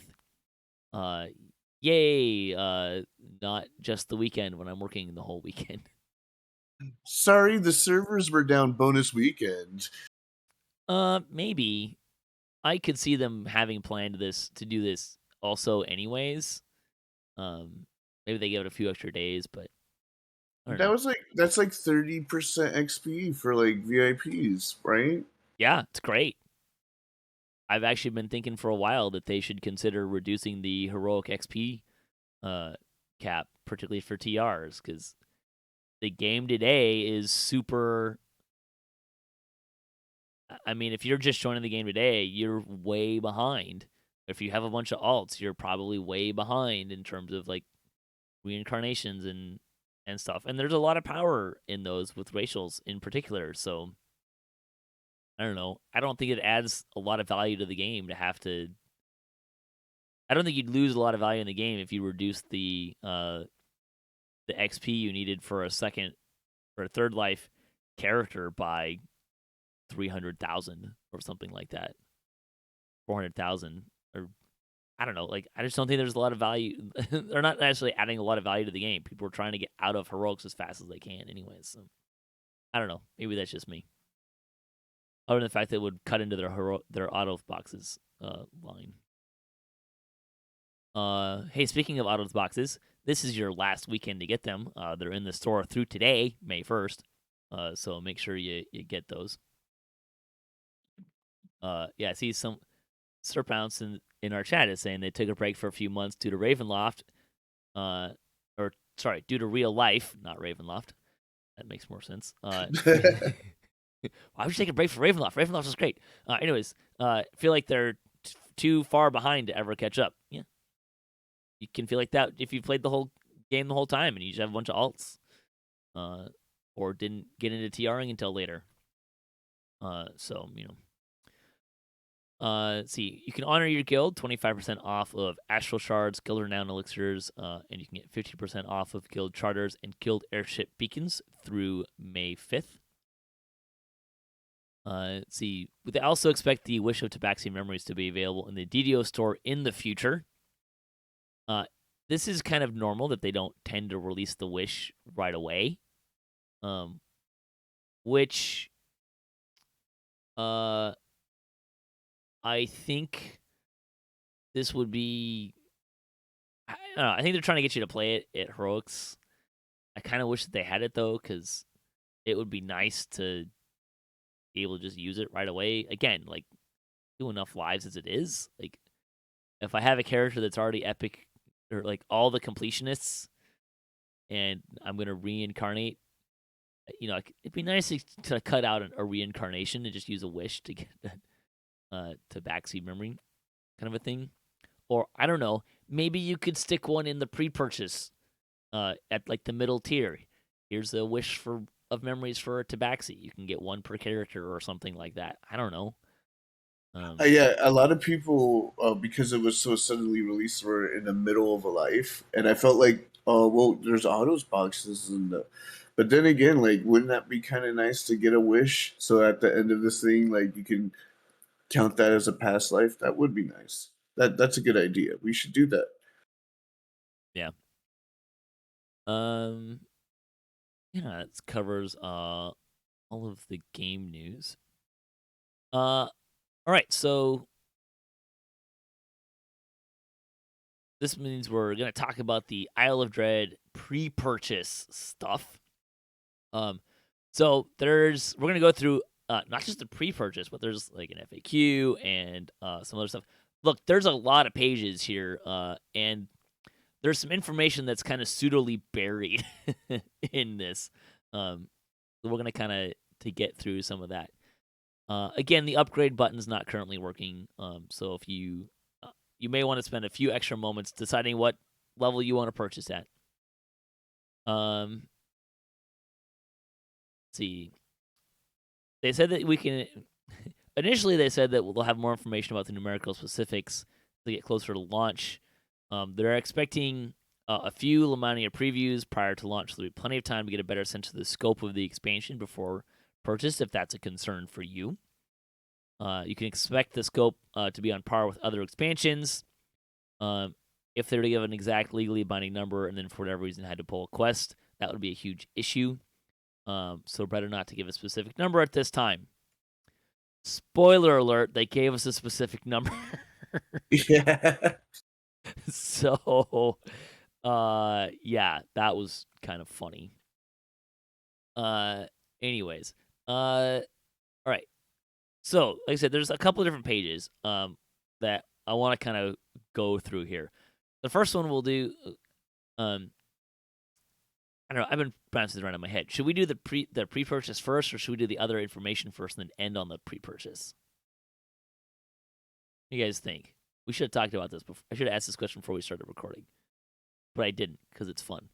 [SPEAKER 1] Yay! Not just the weekend when I'm working the whole weekend.
[SPEAKER 2] Sorry, the servers were down bonus weekend.
[SPEAKER 1] Maybe. I could see them having planned to do this also anyways. Maybe they give it a few extra days, but
[SPEAKER 2] that's like 30% XP for like VIPs, right?
[SPEAKER 1] Yeah, it's great. I've actually been thinking for a while that they should consider reducing the heroic XP cap, particularly for TRs, because the game today is super. I mean, if you're just joining the game today, you're way behind. If you have a bunch of alts, you're probably way behind in terms of like reincarnations and stuff. And there's a lot of power in those with racials in particular. So I don't know. I don't think it adds a lot of value to the game to have to. I don't think you'd lose a lot of value in the game if you reduce the XP you needed for a third life character by 300,000 or something like that, 400,000, or I don't know. Like, I just don't think there's a lot of value. They're not actually adding a lot of value to the game. People are trying to get out of heroics as fast as they can, anyways. So I don't know. Maybe that's just me. Other than the fact that it would cut into their auto boxes line. Hey, speaking of auto boxes, this is your last weekend to get them. They're in the store through today, May 1st. So make sure you get those. Yeah, I see some Sir Pounce in our chat is saying they took a break for a few months due to Ravenloft. Due to real life, not Ravenloft. That makes more sense. Why would you take a break from Ravenloft? Ravenloft is great. Anyways, feel like they're too far behind to ever catch up. Yeah, you can feel like that if you played the whole game the whole time and you just have a bunch of alts, or didn't get into TRing until later. So let's see. You can honor your guild 25% off of astral shards, guild renown elixirs, and you can get 50% off of guild charters and guild airship beacons through May 5th. Let's see. They also expect the Wish of Tabaxi memories to be available in the DDO store in the future. This is kind of normal that they don't tend to release the Wish right away. Which I think this would be. I don't know. I think they're trying to get you to play it at Heroics. I kind of wish that they had it though, because it would be nice to be able to just use it right away. Again, like, do enough lives as it is. Like, if I have a character that's already epic, or like all the completionists, and I'm gonna reincarnate, it'd be nice to cut out a reincarnation and just use a wish to get that Tabaxi memory kind of a thing. Or I don't know, maybe you could stick one in the pre-purchase at like the middle tier. Here's a wish of memories for a Tabaxi. You can get one per character or something like that. I don't know.
[SPEAKER 2] Yeah, a lot of people, because it was so suddenly released, were in the middle of a life, and I felt like, oh well, there's autos boxes, but then again, like, wouldn't that be kind of nice to get a wish? So at the end of this thing, like, you can count that as a past life. That would be nice. That's a good idea. We should do that.
[SPEAKER 1] Yeah. Yeah, it covers all of the game news. All right, so this means we're gonna talk about the Isle of Dread pre-purchase stuff. So we're gonna go through not just the pre-purchase, but there's like an FAQ and some other stuff. Look, there's a lot of pages here, and there's some information that's kind of pseudily buried in this. So we're gonna kind of to get through some of that. Again, the upgrade button's not currently working, so if you may want to spend a few extra moments deciding what level you want to purchase at. Let's see. They said that we can. Initially, they said that we'll have more information about the numerical specifics to get closer to launch. They're expecting a few Lamania previews prior to launch, so there'll be plenty of time to get a better sense of the scope of the expansion before purchase, if that's a concern for you. You can expect the scope to be on par with other expansions. If they were to give an exact legally binding number and then for whatever reason had to pull a quest, that would be a huge issue. So better not to give a specific number at this time. Spoiler alert, they gave us a specific number.
[SPEAKER 2] Yeah.
[SPEAKER 1] So, yeah, that was kind of funny. Anyways, all right. So, like I said, there's a couple of different pages that I want to kind of go through here. The first one we'll do, I don't know, I've been bouncing around in my head. Should we do the pre-purchase first, or should we do the other information first and then end on the pre-purchase? What do you guys think? We should have talked about this before. I should have asked this question before we started recording, but I didn't because it's fun.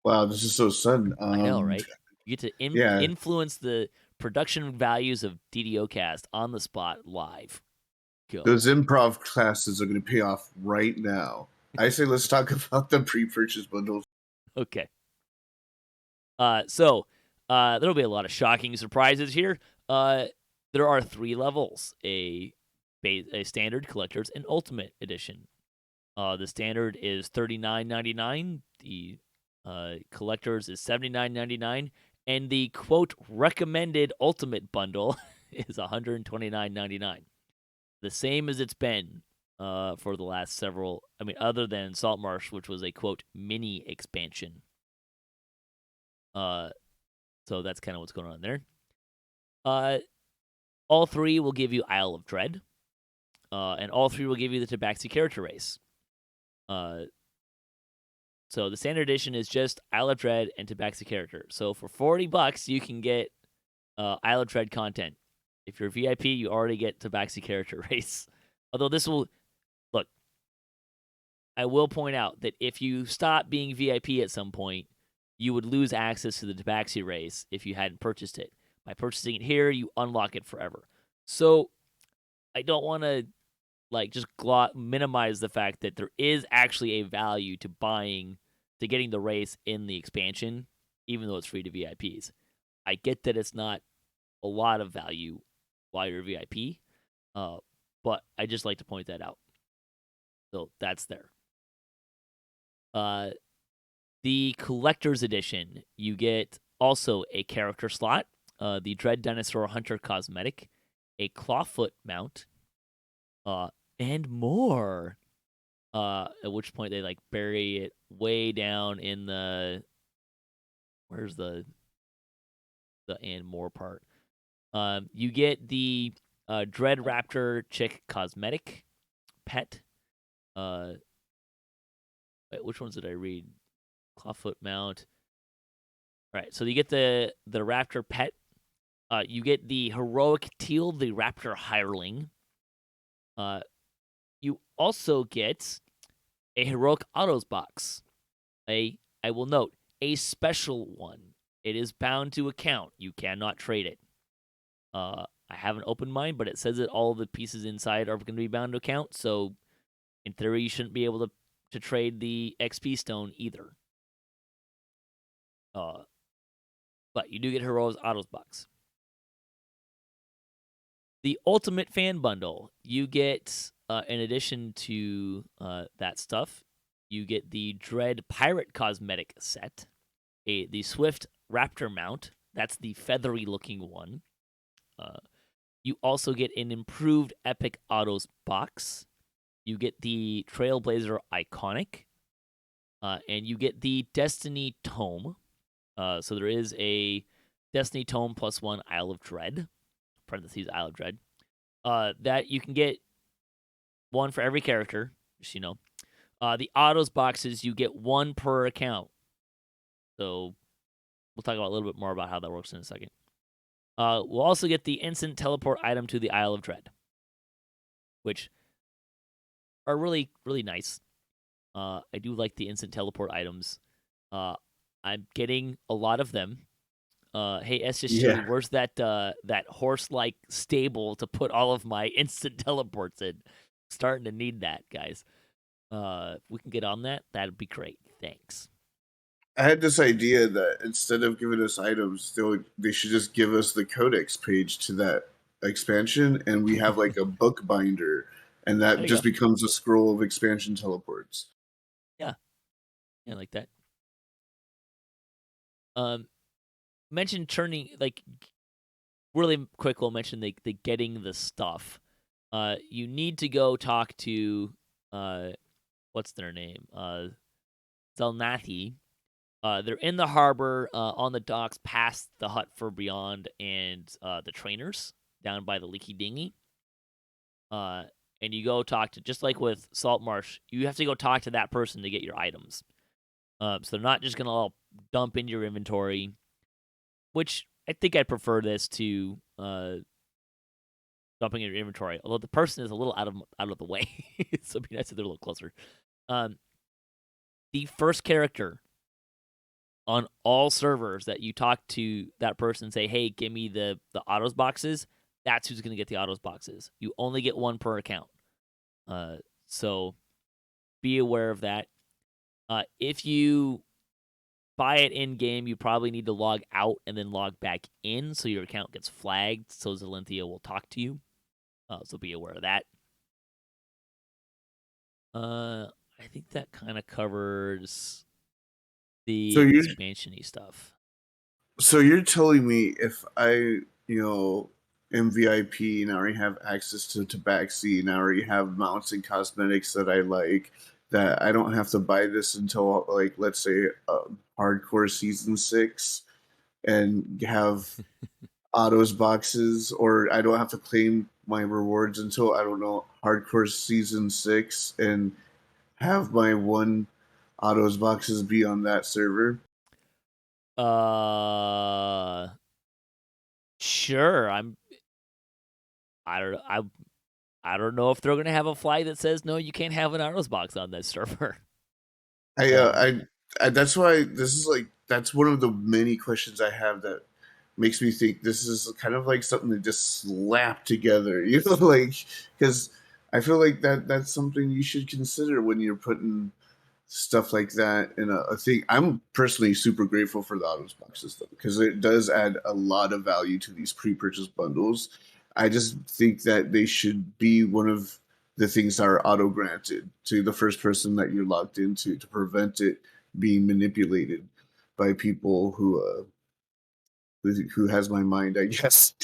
[SPEAKER 2] Wow, this is so sudden.
[SPEAKER 1] I know, right? You get to
[SPEAKER 2] Yeah.
[SPEAKER 1] influence the production values of DDOcast on the spot live. Go.
[SPEAKER 2] Those improv classes are going to pay off right now. I say let's talk about the pre-purchase bundles.
[SPEAKER 1] Okay. So there'll be a lot of shocking surprises here. There are 3 levels: a standard, collector's, and ultimate edition. The standard is $39.99. The collector's is $79.99, and the quote recommended ultimate bundle is $129.99. The same as it's been for the last several. I mean, other than Saltmarsh, which was a quote mini expansion. So that's kind of what's going on there. All 3 will give you Isle of Dread, and all 3 will give you the Tabaxi character race. So the standard edition is just Isle of Dread and Tabaxi character. So for $40, you can get Isle of Dread content. If you're VIP, you already get Tabaxi character race. Although this will look, I will point out that if you stop being VIP at some point, you would lose access to the Tabaxi race if you hadn't purchased it. By purchasing it here, you unlock it forever. So I don't want to just minimize the fact that there is actually a value to getting the race in the expansion, even though it's free to VIPs. I get that it's not a lot of value while you're VIP, but I just like to point that out. So that's there. The collector's edition, you get also a character slot, the Dread Dinosaur Hunter cosmetic, a clawfoot mount, and more. At which point they bury it way down in the where's the and more part. You get the Dread Raptor chick cosmetic pet. Wait, which ones did I read? Clawfoot mount. All right, so you get the Raptor pet. You get the heroic Teal, the Raptor hireling. You also get a heroic autos box. I will note, a special one. It is bound to account. You cannot trade it. I haven't opened mine, but it says that all the pieces inside are going to be bound to account. So, in theory, you shouldn't be able to trade the XP stone either. But you do get Heroes Autos box. The Ultimate Fan Bundle, you get, in addition to that stuff, you get the Dread Pirate cosmetic set, the Swift Raptor mount. That's the feathery-looking one. You also get an improved Epic Autos box. You get the Trailblazer Iconic. And you get the Destiny Tome. So there is a Destiny Tome +1 Isle of Dread, parentheses Isle of Dread, that you can get one for every character, just you know. The autos boxes, you get one per account. So we'll talk about a little bit more about how that works in a second. We'll also get the instant teleport item to the Isle of Dread, which are really, really nice. I do like the instant teleport items. I'm getting a lot of them. Hey, SSG, where's that horse-like stable to put all of my instant teleports in? Starting to need that, guys. If we can get on that, that'd be great. Thanks.
[SPEAKER 2] I had this idea that instead of giving us items, they should just give us the codex page to that expansion, and we have like a book binder, and that just becomes a scroll of expansion teleports.
[SPEAKER 1] Yeah, I like that. Mention turning, really quick, we'll mention the getting the stuff. You need to go talk to, what's their name? Zelnathi. They're in the harbor, on the docks past the hut for Beyond and the trainers down by the Leaky Dinghy. And you go talk to, just like with Salt Marsh, you have to go talk to that person to get your items. So they're not just going to all dump into your inventory, which I think I'd prefer this to dumping in your inventory, although the person is a little out of the way. So it'd be nice if they're a little closer. The first character on all servers that you talk to that person and say, hey, give me the autos boxes, that's who's going to get the autos boxes. You only get one per account. So be aware of that. If you buy it in-game, you probably need to log out and then log back in so your account gets flagged so Zelenthia will talk to you. So be aware of that. I think that kind of covers the expansion-y stuff.
[SPEAKER 2] So you're telling me if I, am VIP and I already have access to Tabaxi and I already have mounts and cosmetics that I like, that I don't have to buy this until, let's say, hardcore season 6 and have autos boxes, or I don't have to claim my rewards until, I don't know, hardcore season 6 and have my one Otto's boxes be on that server?
[SPEAKER 1] Sure. I don't know if they're gonna have a flag that says no, you can't have an Autos box on this server.
[SPEAKER 2] That's why this is like that's one of the many questions I have that makes me think this is kind of like something to just slap together, like because I feel like that's something you should consider when you're putting stuff like that in a thing. I'm personally super grateful for the autos boxes though, because it does add a lot of value to these pre-purchase bundles. I just think that they should be one of the things that are auto granted to the first person that you're logged into to prevent it being manipulated by people who has my mind, I guess.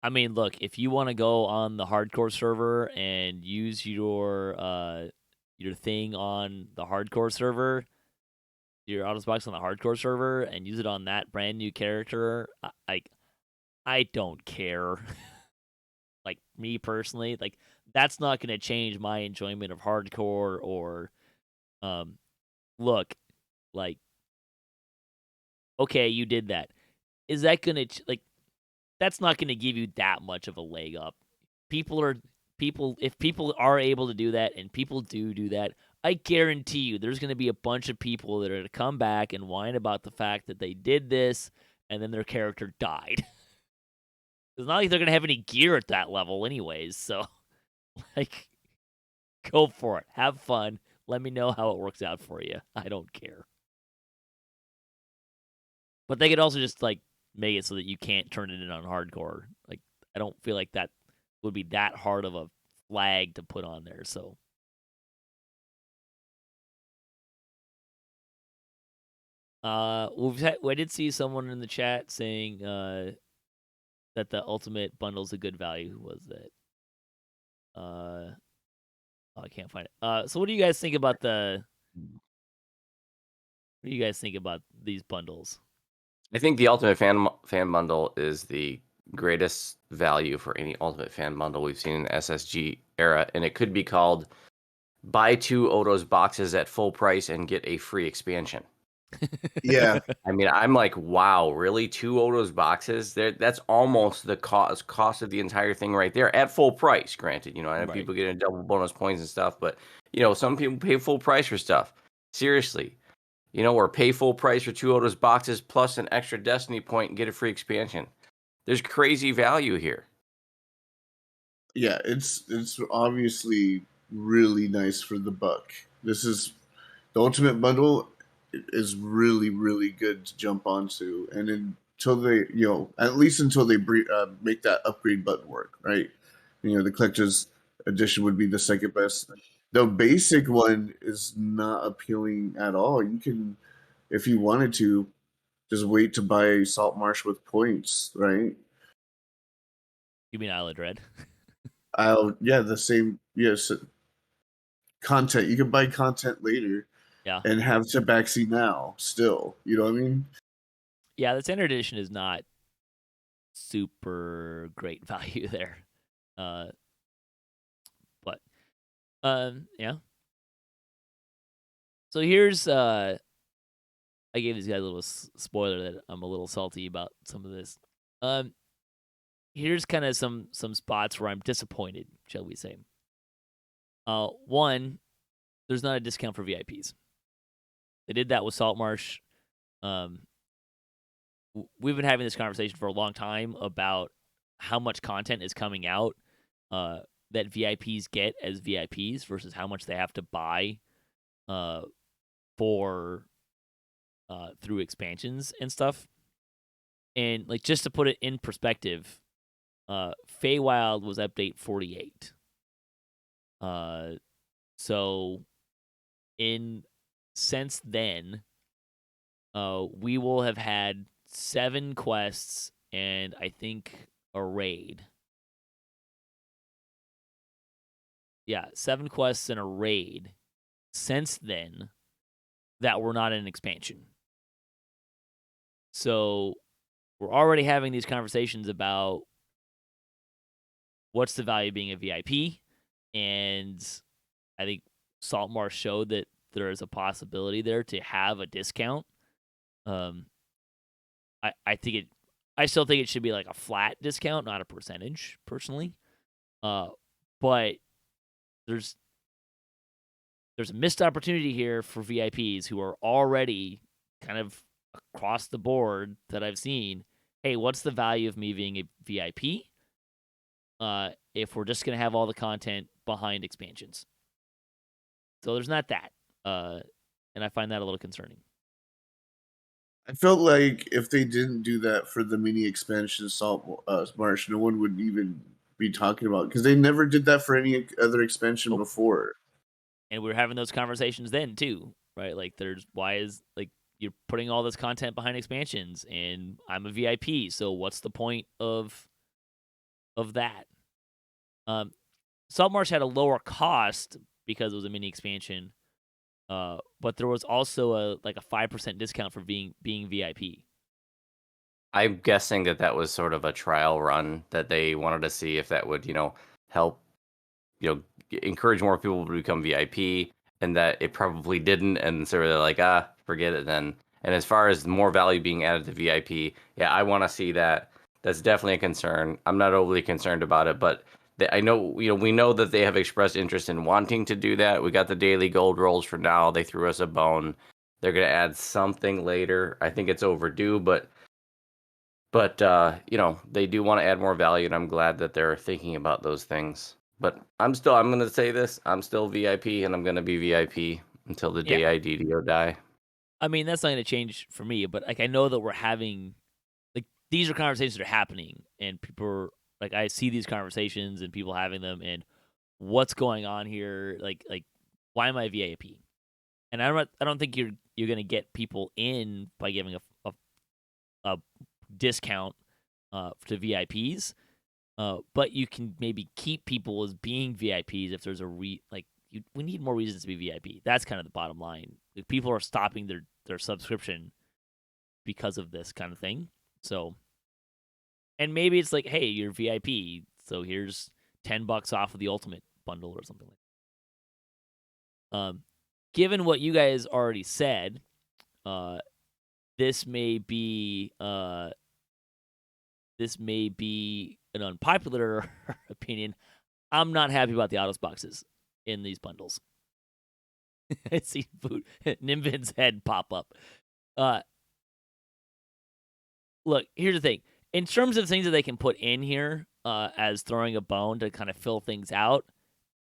[SPEAKER 1] I mean, look, if you want to go on the hardcore server and use your thing on the hardcore server, your Autos box on the hardcore server, and use it on that brand new character, I don't care. Like me personally, like that's not going to change my enjoyment of hardcore or look, like okay, you did that. Is that going to like that's not going to give you that much of a leg up. If people are able to do that and people do that, I guarantee you there's going to be a bunch of people that are going to come back and whine about the fact that they did this and then their character died. It's not like they're going to have any gear at that level anyways, so like go for it. Have fun. Let me know how it works out for you. I don't care. But they could also just like make it so that you can't turn it in on hardcore. Like I don't feel like that would be that hard of a flag to put on there. So we did see someone in the chat saying that the ultimate bundle's a good value. Who was that? I can't find it. So what do you guys think about these bundles?
[SPEAKER 3] I think the Ultimate Fan Bundle is the greatest value for any Ultimate Fan Bundle we've seen in the SSG era, and it could be called buy 2 Odo's boxes at full price and get a free expansion.
[SPEAKER 2] Yeah.
[SPEAKER 3] I mean, I'm like, wow, really? 2 Odo's boxes? That's almost the cost of the entire thing right there at full price. Granted, I know
[SPEAKER 1] Right.
[SPEAKER 3] people getting double bonus points and stuff, but some people pay full price for stuff. Seriously, or pay full price for 2 Odo's boxes plus an extra Destiny point and get a free expansion. There's crazy value here.
[SPEAKER 2] Yeah, it's obviously really nice for the buck. This is the ultimate bundle is really really good to jump onto, and until they at least until they make that upgrade button work, right? The collector's edition would be the second best. The basic one is not appealing at all. You can, if you wanted to, just wait to buy Salt Marsh with points, right?
[SPEAKER 1] You mean Isle of Dread?
[SPEAKER 2] The same. Yes, content. You can buy content later.
[SPEAKER 1] Yeah.
[SPEAKER 2] And have Tabaxi now still. You know what I mean?
[SPEAKER 1] Yeah, the standard edition is not super great value there. But yeah. So here's I gave these guys a little spoiler that I'm a little salty about some of this. Here's kind of some spots where I'm disappointed, shall we say. One, there's not a discount for VIPs. They did that with Saltmarsh. We've been having this conversation for a long time about how much content is coming out that VIPs get as VIPs versus how much they have to buy for through expansions and stuff. And like just to put it in perspective, Feywild was update 48. So since then, we will have had 7 quests and I think a raid. Yeah, 7 quests and a raid since then that were not an expansion. So we're already having these conversations about what's the value of being a VIP, and I think Saltmarsh showed that there is a possibility there to have a discount. I still think it should be like a flat discount, not a percentage, personally. But there's a missed opportunity here for VIPs who are already kind of across the board that I've seen. Hey, what's the value of me being a VIP? If we're just gonna have all the content behind expansions, so there's not that, and I find that a little concerning.
[SPEAKER 2] I felt like if they didn't do that for the mini expansion Salt Marsh, no one would even be talking about it, because they never did that for any other expansion before.
[SPEAKER 1] And we were having those conversations then too, right? Like, why is like you're putting all this content behind expansions, and I'm a VIP, so what's the point of that? Saltmarsh had a lower cost because it was a mini expansion, but there was also a 5% discount for being VIP.
[SPEAKER 3] I'm guessing that was sort of a trial run that they wanted to see if that would, help, encourage more people to become VIP, and that it probably didn't, and so they're like, forget it then. And as far as more value being added to VIP, yeah, I want to see that. That's definitely a concern. I'm not overly concerned about it, but I know, we know that they have expressed interest in wanting to do that. We got the daily gold rolls for now. They threw us a bone. They're going to add something later. I think it's overdue, but they do want to add more value, and I'm glad that they're thinking about those things. But I'm going to say this, I'm still VIP, and I'm going to be VIP until the day I DDO die.
[SPEAKER 1] I mean, that's not going to change for me, but I know that we're having, these are conversations that are happening, and people are, I see these conversations and people having them, and what's going on here? Like why am I VIP? And I don't think you're going to get people in by giving a discount to VIPs, but you can maybe keep people as being VIPs if there's we need more reasons to be VIP. That's kind of the bottom line. People are stopping their subscription because of this kind of thing. So, and maybe it's like, hey, you're VIP, so here's $10 off of the Ultimate bundle or something like that. Given what you guys already said, this may be an unpopular opinion. I'm not happy about the Autos boxes in these bundles. I see Nimvind's head pop up. Look, here's the thing. In terms of things that they can put in here as throwing a bone to kind of fill things out,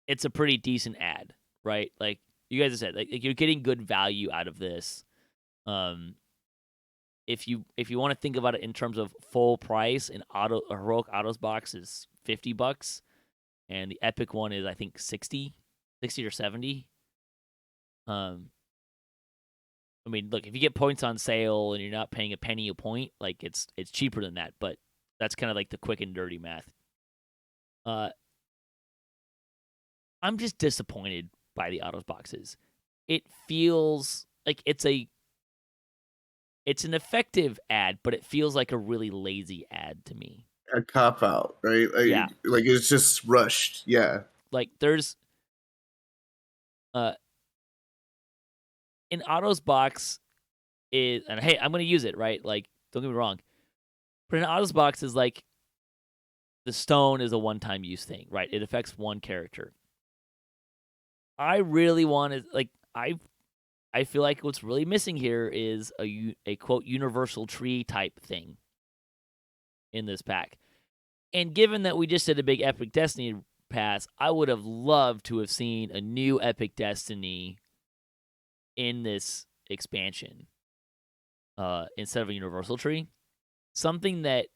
[SPEAKER 1] it's a pretty decent ad, right? Like you guys have said, you're getting good value out of this. If you want to think about it in terms of full price, a Heroic Autos box is $50, and the Epic one is, I think, 60 or 70. I mean, look, if you get points on sale and you're not paying a penny a point, it's cheaper than that. But that's kind of like the quick and dirty math. I'm just disappointed by the Autos boxes. It feels like it's an effective ad, but it feels like a really lazy ad to me.
[SPEAKER 2] A cop out, right? Like it's just rushed. Yeah.
[SPEAKER 1] Like there's an Autos box is, and hey, I'm gonna use it, right? Like, don't get me wrong, but an Autos box is like the stone is a one-time use thing, right? It affects one character. I really want to I feel like what's really missing here is a quote universal tree type thing in this pack. And given that we just did a big Epic Destiny pass, I would have loved to have seen a new Epic Destiny in this expansion instead of a universal tree. Something that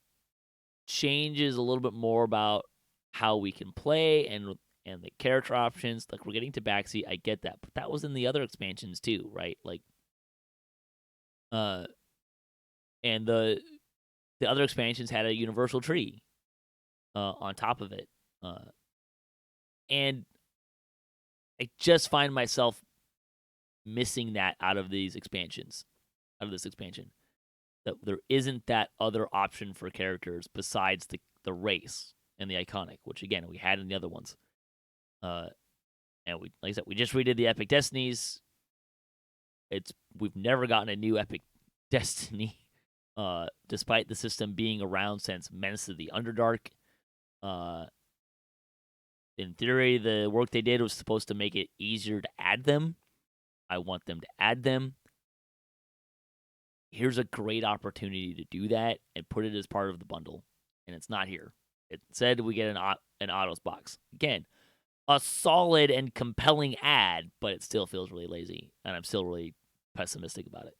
[SPEAKER 1] changes a little bit more about how we can play and the character options. Like, we're getting to backseat, I get that, but that was in the other expansions too, right? Like, and the other expansions had a universal tree on top of it, and I just find myself missing that out of this expansion. That there isn't that other option for characters besides the race and the iconic, which again we had in the other ones. And we, like I said, we just redid the Epic Destinies we've never gotten a new epic Destiny, despite the system being around since Menace of the Underdark. In theory, the work they did was supposed to make it easier to add them. I want them to add them. Here's a great opportunity to do that and put it as part of the bundle, and it's not here. It said we get an autos box. Again, a solid and compelling ad, but it still feels really lazy, and I'm still really pessimistic about it.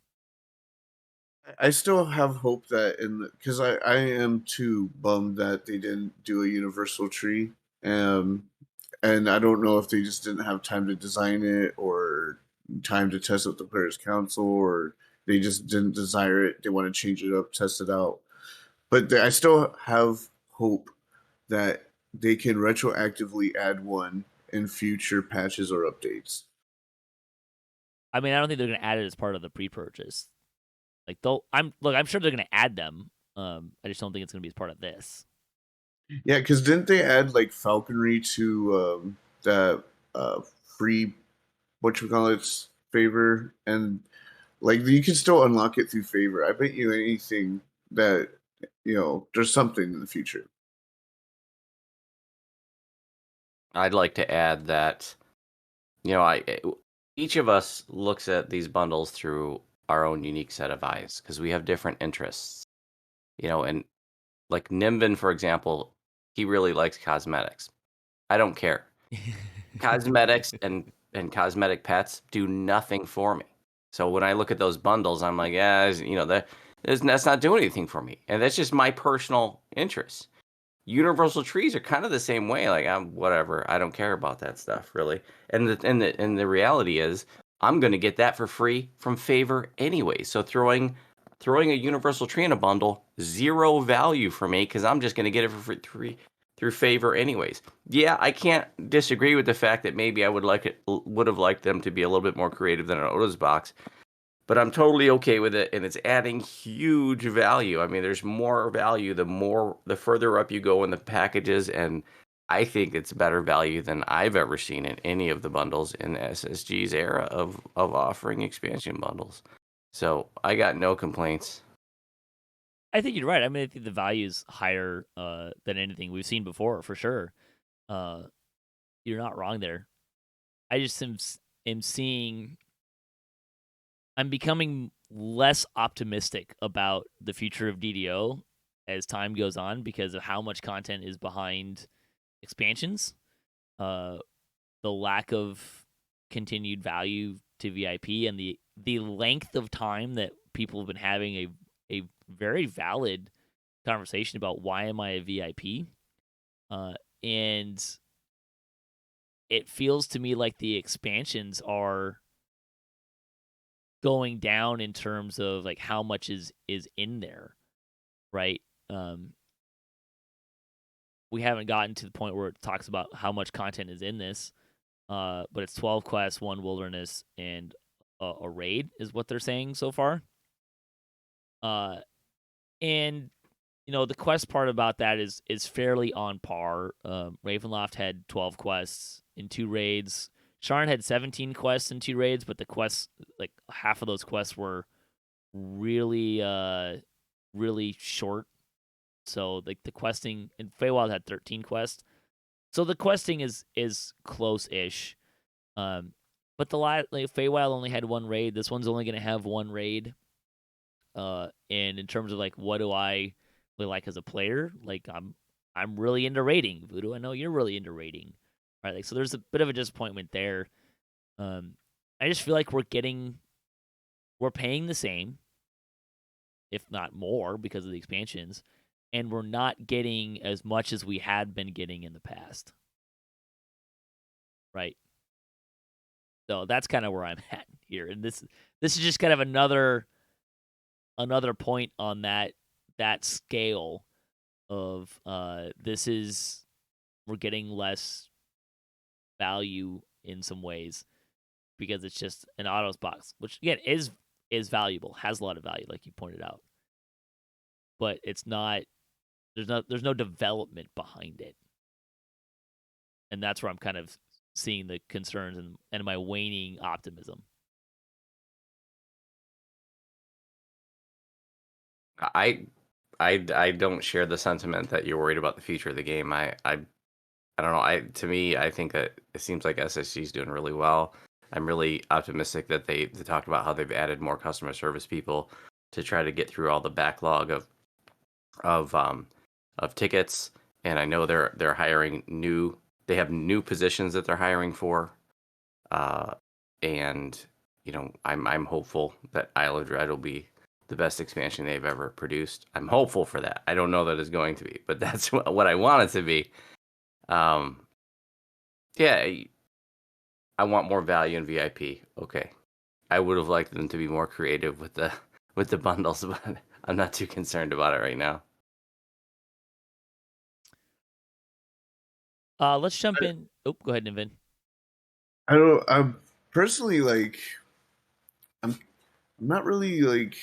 [SPEAKER 2] I still have hope that because I am too bummed that they didn't do a universal tree. And I don't know if they just didn't have time to design it or time to test with the players council, or they just didn't desire it. They want to change it up, test it out. But I still have hope that they can retroactively add one in future patches or updates.
[SPEAKER 1] I mean, I don't think they're going to add it as part of the pre-purchase. Like, I'm sure they're going to add them. I just don't think it's going to be as part of this.
[SPEAKER 2] Yeah, because didn't they add like falconry to that free whatchamacallit's favor, and like you can still unlock it through favor. I bet you anything that there's something in the future.
[SPEAKER 3] I'd like to add that, each of us looks at these bundles through our own unique set of eyes because we have different interests, and like Nimvind, for example, he really likes cosmetics. I don't care. Cosmetics and cosmetic pets do nothing for me. So when I look at those bundles, I'm like, yeah, that's not doing anything for me, and that's just my personal interest. Universal trees are kind of the same way. Like, I'm whatever. I don't care about that stuff really. And the reality is, I'm going to get that for free from favor anyway. So throwing a universal tree in a bundle, zero value for me because I'm just going to get it for free through favor anyways. Yeah, I can't disagree with the fact that maybe I would have liked them to be a little bit more creative than an Otis box. But I'm totally okay with it, and it's adding huge value. I mean, there's more value the further up you go in the packages, and I think it's better value than I've ever seen in any of the bundles in SSG's era of offering expansion bundles. So I got no complaints.
[SPEAKER 1] I think you're right. I mean, I think the value is higher than anything we've seen before, for sure. You're not wrong there. I just am seeing. I'm becoming less optimistic about the future of DDO as time goes on because of how much content is behind expansions, the lack of continued value to VIP, and the length of time that people have been having a very valid conversation about why am I a VIP, and it feels to me like the expansions are going down in terms of like how much is in there, right? We haven't gotten to the point where it talks about how much content is in this, but it's 12 quests, 1 wilderness, and a raid is what they're saying so far. And the quest part about that is fairly on par. Ravenloft had 12 quests in 2 raids. Sharn had 17 quests in 2 raids, but the quests, like half of those quests were really really short. So like the questing, and Feywild had 13 quests. So the questing is close-ish. But Feywild only had 1 raid. This one's only going to have 1 raid. And in terms of like what do I really like as a player, like I'm really into raiding. Voodoo, I know you're really into raiding. Right? Like, so there's a bit of a disappointment there. I just feel like we're paying the same, if not more, because of the expansions, and we're not getting as much as we had been getting in the past. Right? So that's kind of where I'm at here. And this is just kind of another point on that scale of we're getting less value in some ways because it's just an autos box, which again is valuable, has a lot of value, like you pointed out. But it's not. There's no development behind it, and that's where I'm kind of seeing the concerns and my waning optimism.
[SPEAKER 3] I don't share the sentiment that you're worried about the future of the game. I don't know. To me, I think that it seems like SSG is doing really well. I'm really optimistic that they talked about how they've added more customer service people to try to get through all the backlog of um of tickets. And I know they're hiring new. They have new positions that they're hiring for. And I'm hopeful that Isle of Dread will be the best expansion they've ever produced. I'm hopeful for that. I don't know that it's going to be, but that's what I want it to be. Yeah, I want more value in VIP. Okay, I would have liked them to be more creative with the bundles, but I'm not too concerned about it right now.
[SPEAKER 1] Let's jump in. Oh, go ahead, Nimvind.
[SPEAKER 2] I'm personally like, I'm not really like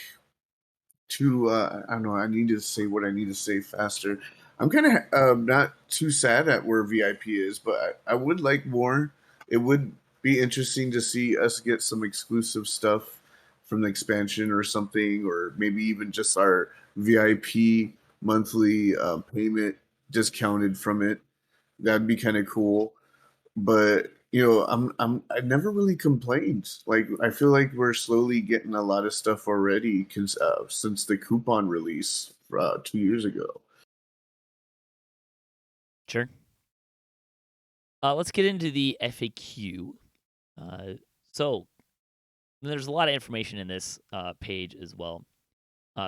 [SPEAKER 2] too. I don't know. I need to say what I need to say faster. I'm kind of not too sad at where VIP is, but I would like more. It would be interesting to see us get some exclusive stuff from the expansion or something, or maybe even just our VIP monthly payment discounted from it. That'd be kind of cool. But I never really complained. Like I feel like we're slowly getting a lot of stuff already since the coupon release 2 years ago.
[SPEAKER 1] Sure. Let's get into the FAQ. So there's a lot of information in this page as well.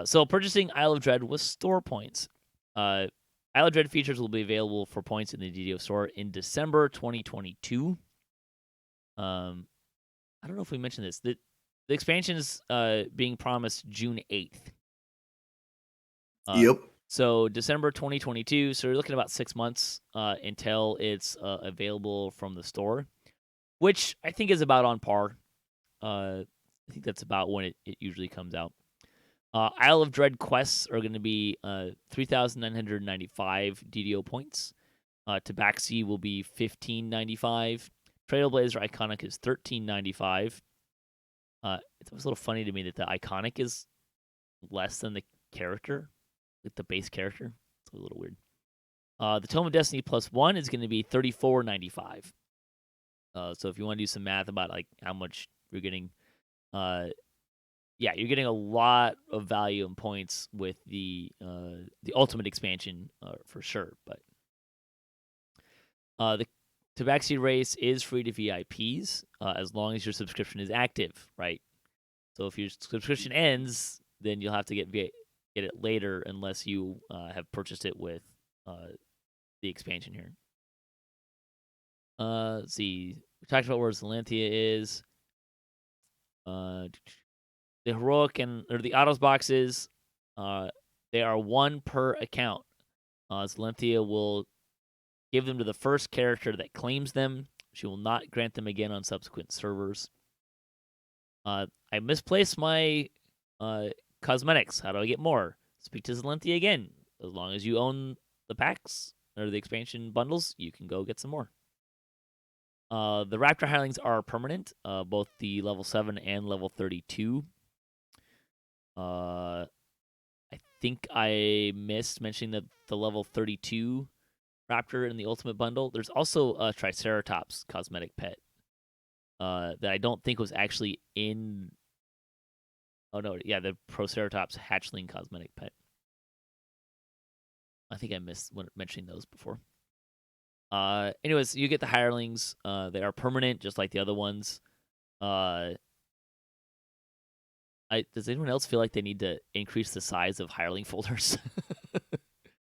[SPEAKER 1] So purchasing Isle of Dread with store points. Isle of Dread features will be available for points in the DDO store in December 2022. I don't know if we mentioned this. The expansion is being promised June 8th.
[SPEAKER 2] Yep.
[SPEAKER 1] So December 2022. So you're looking at about 6 months until it's available from the store, which I think is about on par. I think that's about when it usually comes out. Isle of Dread quests are going to be 3,995 DDO points. Tabaxi will be 1,595. Trailblazer Iconic is 1,395. It was a little funny to me that the Iconic is less than the character, like the base character. It's a little weird. The Tome of Destiny +1 is going to be 3,495. So if you want to do some math about like how much you're getting, you're getting a lot of value and points with the Ultimate expansion for sure. But the Tabaxi race is free to VIPs as long as your subscription is active, right? So if your subscription ends, then you'll have to get it later unless you have purchased it with the expansion here. Let's see. We talked about where Zalanthia is. The heroic or the autos boxes, they are 1 per account. Zalanthia will give them to the first character that claims them. She will not grant them again on subsequent servers. I misplaced my cosmetics. How do I get more? Speak to Zalanthia again. As long as you own the packs or the expansion bundles, you can go get some more. The Raptor Hirelings are permanent, both the level 7 and level 32. I think I missed mentioning that the level 32 Raptor in the Ultimate Bundle. There's also a Triceratops cosmetic pet that I don't think was actually in... Oh, no. Yeah, the Proceratops hatchling cosmetic pet. I think I missed mentioning those before. Anyways, you get the hirelings. They are permanent, just like the other ones. Does anyone else feel like they need to increase the size of hireling folders?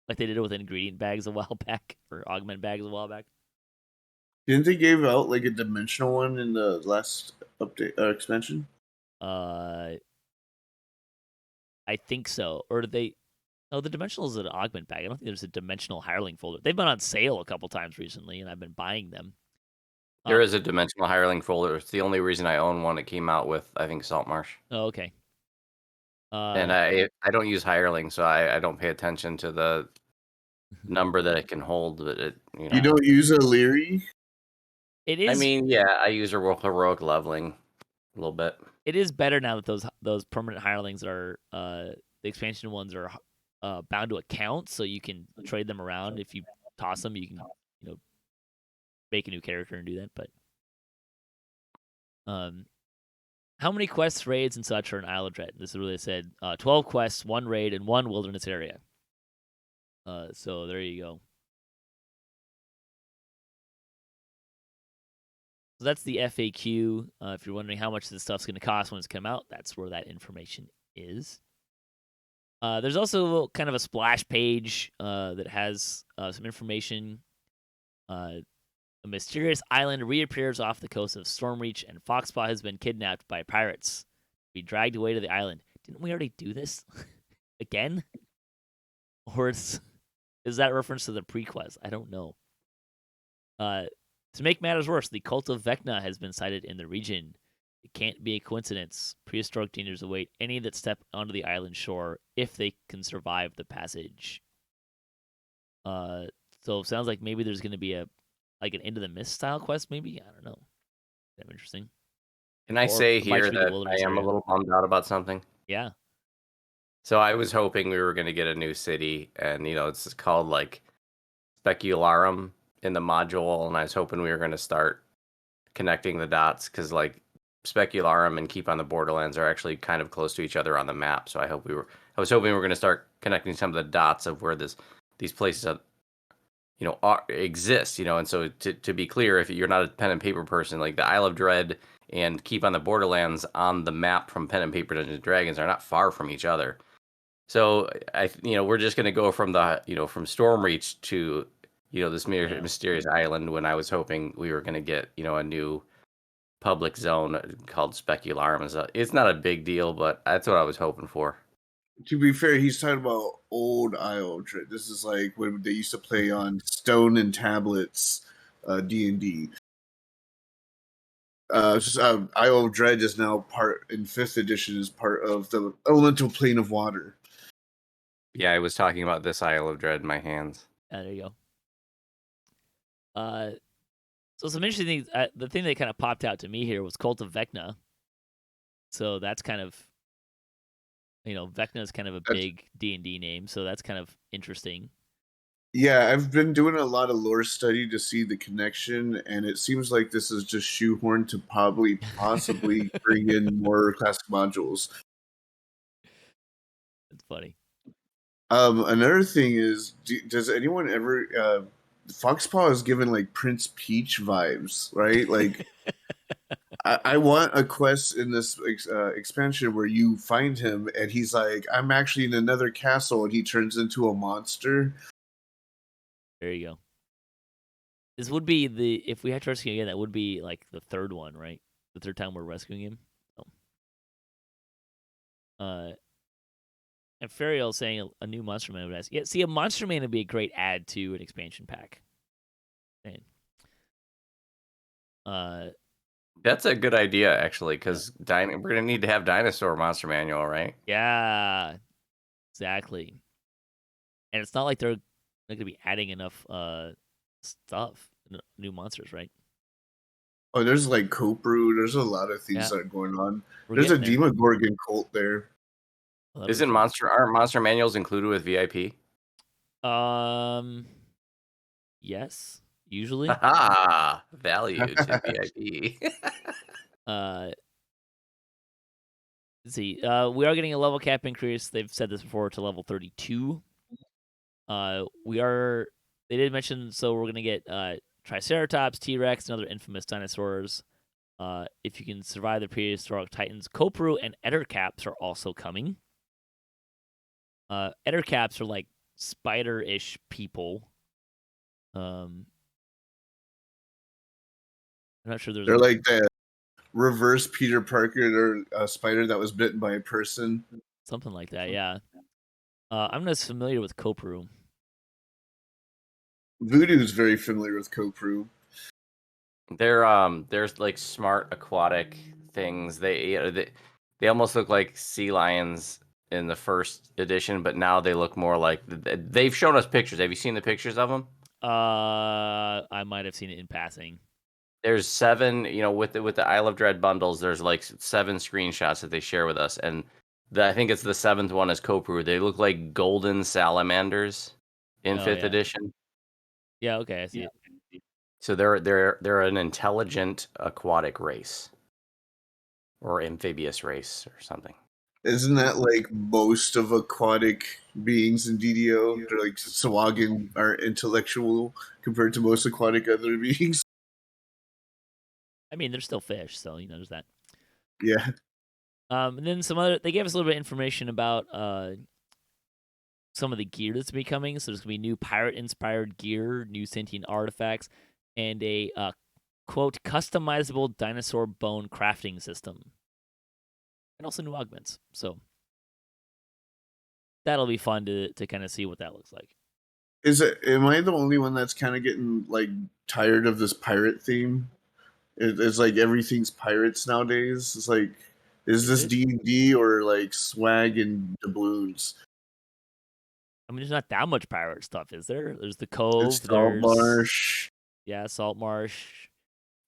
[SPEAKER 1] Like they did it with ingredient bags a while back, or augment bags a while back?
[SPEAKER 2] Didn't they give out like a dimensional one in the last update expansion?
[SPEAKER 1] I think so. Or did they... No, the dimensional is an augment bag. I don't think there's a dimensional hireling folder. They've been on sale a couple times recently, and I've been buying them.
[SPEAKER 3] There is a dimensional hireling folder. It's the only reason I own one. It came out with, I think, Saltmarsh.
[SPEAKER 1] Oh, okay.
[SPEAKER 3] And I don't use hireling, so I don't pay attention to the number that it can hold. But
[SPEAKER 2] You don't use a Leary?
[SPEAKER 1] It is.
[SPEAKER 3] I mean, yeah, I use a heroic leveling a little bit.
[SPEAKER 1] It is better now that those permanent hirelings are the expansion ones are bound to account, so you can trade them around. If you toss them, you can make a new character and do that. But how many quests, raids, and such are in Isle of Dread? This is what they said: 12 quests, 1 raid, and 1 wilderness area. So there you go. So that's the FAQ. If you're wondering how much this stuff's going to cost when it's come out, that's where that information is. There's also kind of a splash page that has some information. A mysterious island reappears off the coast of Stormreach, and Foxpaw has been kidnapped by pirates. Be dragged away to the island. Didn't we already do this again? Or is that reference to the prequest? I don't know. To make matters worse, the cult of Vecna has been sighted in the region. It can't be a coincidence. Prehistoric dangers await any that step onto the island shore if they can survive the passage. So it sounds like maybe there's going to be an Into the Mist style quest, maybe? I don't know. Kind of interesting.
[SPEAKER 3] Can I say here that I am a little bummed out about something?
[SPEAKER 1] Yeah.
[SPEAKER 3] So I was hoping we were going to get a new city, and, it's called, Specularum in the module, and I was hoping we were going to start connecting the dots, because, Specularum and Keep on the Borderlands are actually kind of close to each other on the map, so I was hoping we were going to start connecting some of the dots of where these places exist, and so to be clear, if you're not a pen and paper person, like the Isle of Dread and Keep on the Borderlands on the map from Pen and Paper Dungeons and Dragons are not far from each other. So we're just going to go from from Stormreach to this mysterious island, when I was hoping we were going to get a new public zone called Specularum. It's not a big deal, but that's what I was hoping for.
[SPEAKER 2] To be fair, he's talking about old Isle of Dread. This is like when they used to play on stone and tablets, D&D. Isle of Dread is now in 5th edition, is part of the elemental plane of water.
[SPEAKER 3] Yeah, I was talking about this Isle of Dread in my hands.
[SPEAKER 1] There you go. So some interesting things. The thing that kind of popped out to me here was Cult of Vecna. So that's kind of, Vecna is kind of a big D&D name, so that's kind of interesting.
[SPEAKER 2] Yeah, I've been doing a lot of lore study to see the connection, and it seems like this is just shoehorned to possibly bring in more classic modules.
[SPEAKER 1] That's funny.
[SPEAKER 2] Another thing is, does anyone ever... Foxpaw is given like Prince Peach vibes, right? Like, I want a quest in this expansion where you find him and he's like, I'm actually in another castle, and he turns into a monster.
[SPEAKER 1] There you go. This would be if we had to rescue him again, that would be like the third one, right? The third time we're rescuing him. And Fariel saying a new Monster Man would ask. Yeah, see, a Monster Man would be a great add to an expansion pack. And,
[SPEAKER 3] that's a good idea, actually, because we're going to need to have Dinosaur Monster Manual, right?
[SPEAKER 1] Yeah, exactly. And it's not like they're going to be adding enough stuff, new monsters, right?
[SPEAKER 2] Oh, there's like Copru. There's a lot of things that are going on. There's a Demogorgon cult there.
[SPEAKER 3] Aren't monster manuals included with VIP?
[SPEAKER 1] Yes, usually.
[SPEAKER 3] Value to VIP.
[SPEAKER 1] Let's see. We are getting a level cap increase. They've said this before, to level 32. They did mention, so we're gonna get Triceratops, T-Rex, and other infamous dinosaurs. If you can survive the prehistoric titans, Copru and Ettercaps are also coming. Ettercaps are like spider-ish people. I'm not sure
[SPEAKER 2] they're like the reverse Peter Parker. They're a spider that was bitten by a person.
[SPEAKER 1] Something like that, yeah. I'm not familiar with Copru.
[SPEAKER 2] Voodoo's very familiar with Copru.
[SPEAKER 3] There's like smart aquatic things. They almost look like sea lions in the first edition, but now they look more like they've shown us pictures. Have you seen the pictures of them?
[SPEAKER 1] I might have seen it in passing.
[SPEAKER 3] There's 7, with the Isle of Dread bundles. There's like 7 screenshots that they share with us, and I think it's the 7th one is Kopru. They look like golden salamanders in
[SPEAKER 1] Oh,
[SPEAKER 3] 5th
[SPEAKER 1] yeah.
[SPEAKER 3] edition.
[SPEAKER 1] Yeah, okay, I see it.
[SPEAKER 3] So they're an intelligent aquatic race or amphibious race or something.
[SPEAKER 2] Isn't that like most of aquatic beings in DDO? They're like Sawagan are intellectual compared to most aquatic other beings.
[SPEAKER 1] I mean, they're still fish, so there's that.
[SPEAKER 2] Yeah.
[SPEAKER 1] And then they gave us a little bit of information about some of the gear that's becoming. So there's gonna be new pirate-inspired gear, new sentient artifacts, and a quote customizable dinosaur bone crafting system, and also new augments. So that'll be fun to kind of see what that looks like.
[SPEAKER 2] Am I the only one that's kind of getting like tired of this pirate theme? It's like everything's pirates nowadays. It's like, is this
[SPEAKER 1] it?
[SPEAKER 2] D&D or like swag and doubloons?
[SPEAKER 1] I mean, there's not that much pirate stuff, is there? There's the Cove.
[SPEAKER 2] It's
[SPEAKER 1] There's
[SPEAKER 2] Saltmarsh.
[SPEAKER 1] yeah, Saltmarsh.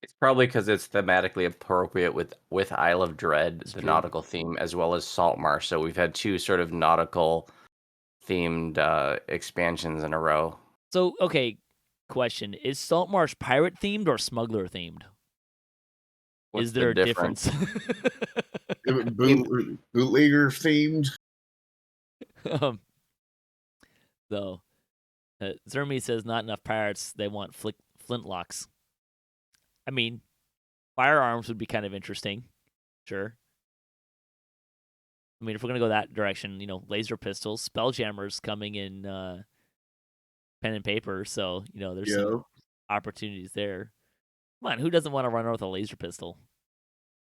[SPEAKER 3] It's probably because it's thematically appropriate with Isle of Dread,
[SPEAKER 1] It's
[SPEAKER 3] the
[SPEAKER 1] true.
[SPEAKER 3] nautical theme, as well as Saltmarsh. So we've had 2 sort of nautical themed expansions in a row.
[SPEAKER 1] So okay, question: is Saltmarsh pirate themed or smuggler themed?
[SPEAKER 3] What's
[SPEAKER 1] Is there
[SPEAKER 3] the
[SPEAKER 1] a
[SPEAKER 3] difference?
[SPEAKER 1] difference?
[SPEAKER 2] Bootlegger themed.
[SPEAKER 1] um, though, Zermi says not enough pirates. They want flintlocks. I mean, firearms would be kind of interesting. Sure. I mean, if we're gonna go that direction, laser pistols, spelljammers coming in pen and paper. So there's some opportunities there. Come on, who doesn't want to run around with a laser pistol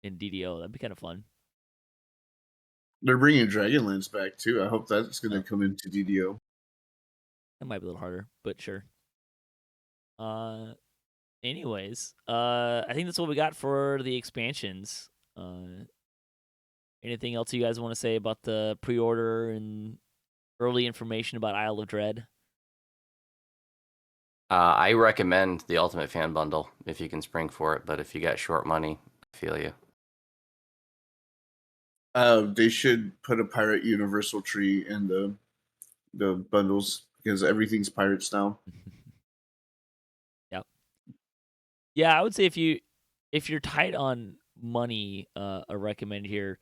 [SPEAKER 1] in DDO? That'd be kind of fun.
[SPEAKER 2] They're bringing Dragonlance back too. I hope that's going to come into DDO.
[SPEAKER 1] That might be a little harder, but sure. Anyways, I think that's what we got for the expansions. Anything else you guys want to say about the pre-order and early information about Isle of Dread?
[SPEAKER 3] I recommend the Ultimate Fan Bundle if you can spring for it, but if you got short money, I feel you.
[SPEAKER 2] They should put a pirate universal tree in the bundles because everything's pirates now.
[SPEAKER 1] Yep. Yeah, I would say if you're tight on money, a recommend here.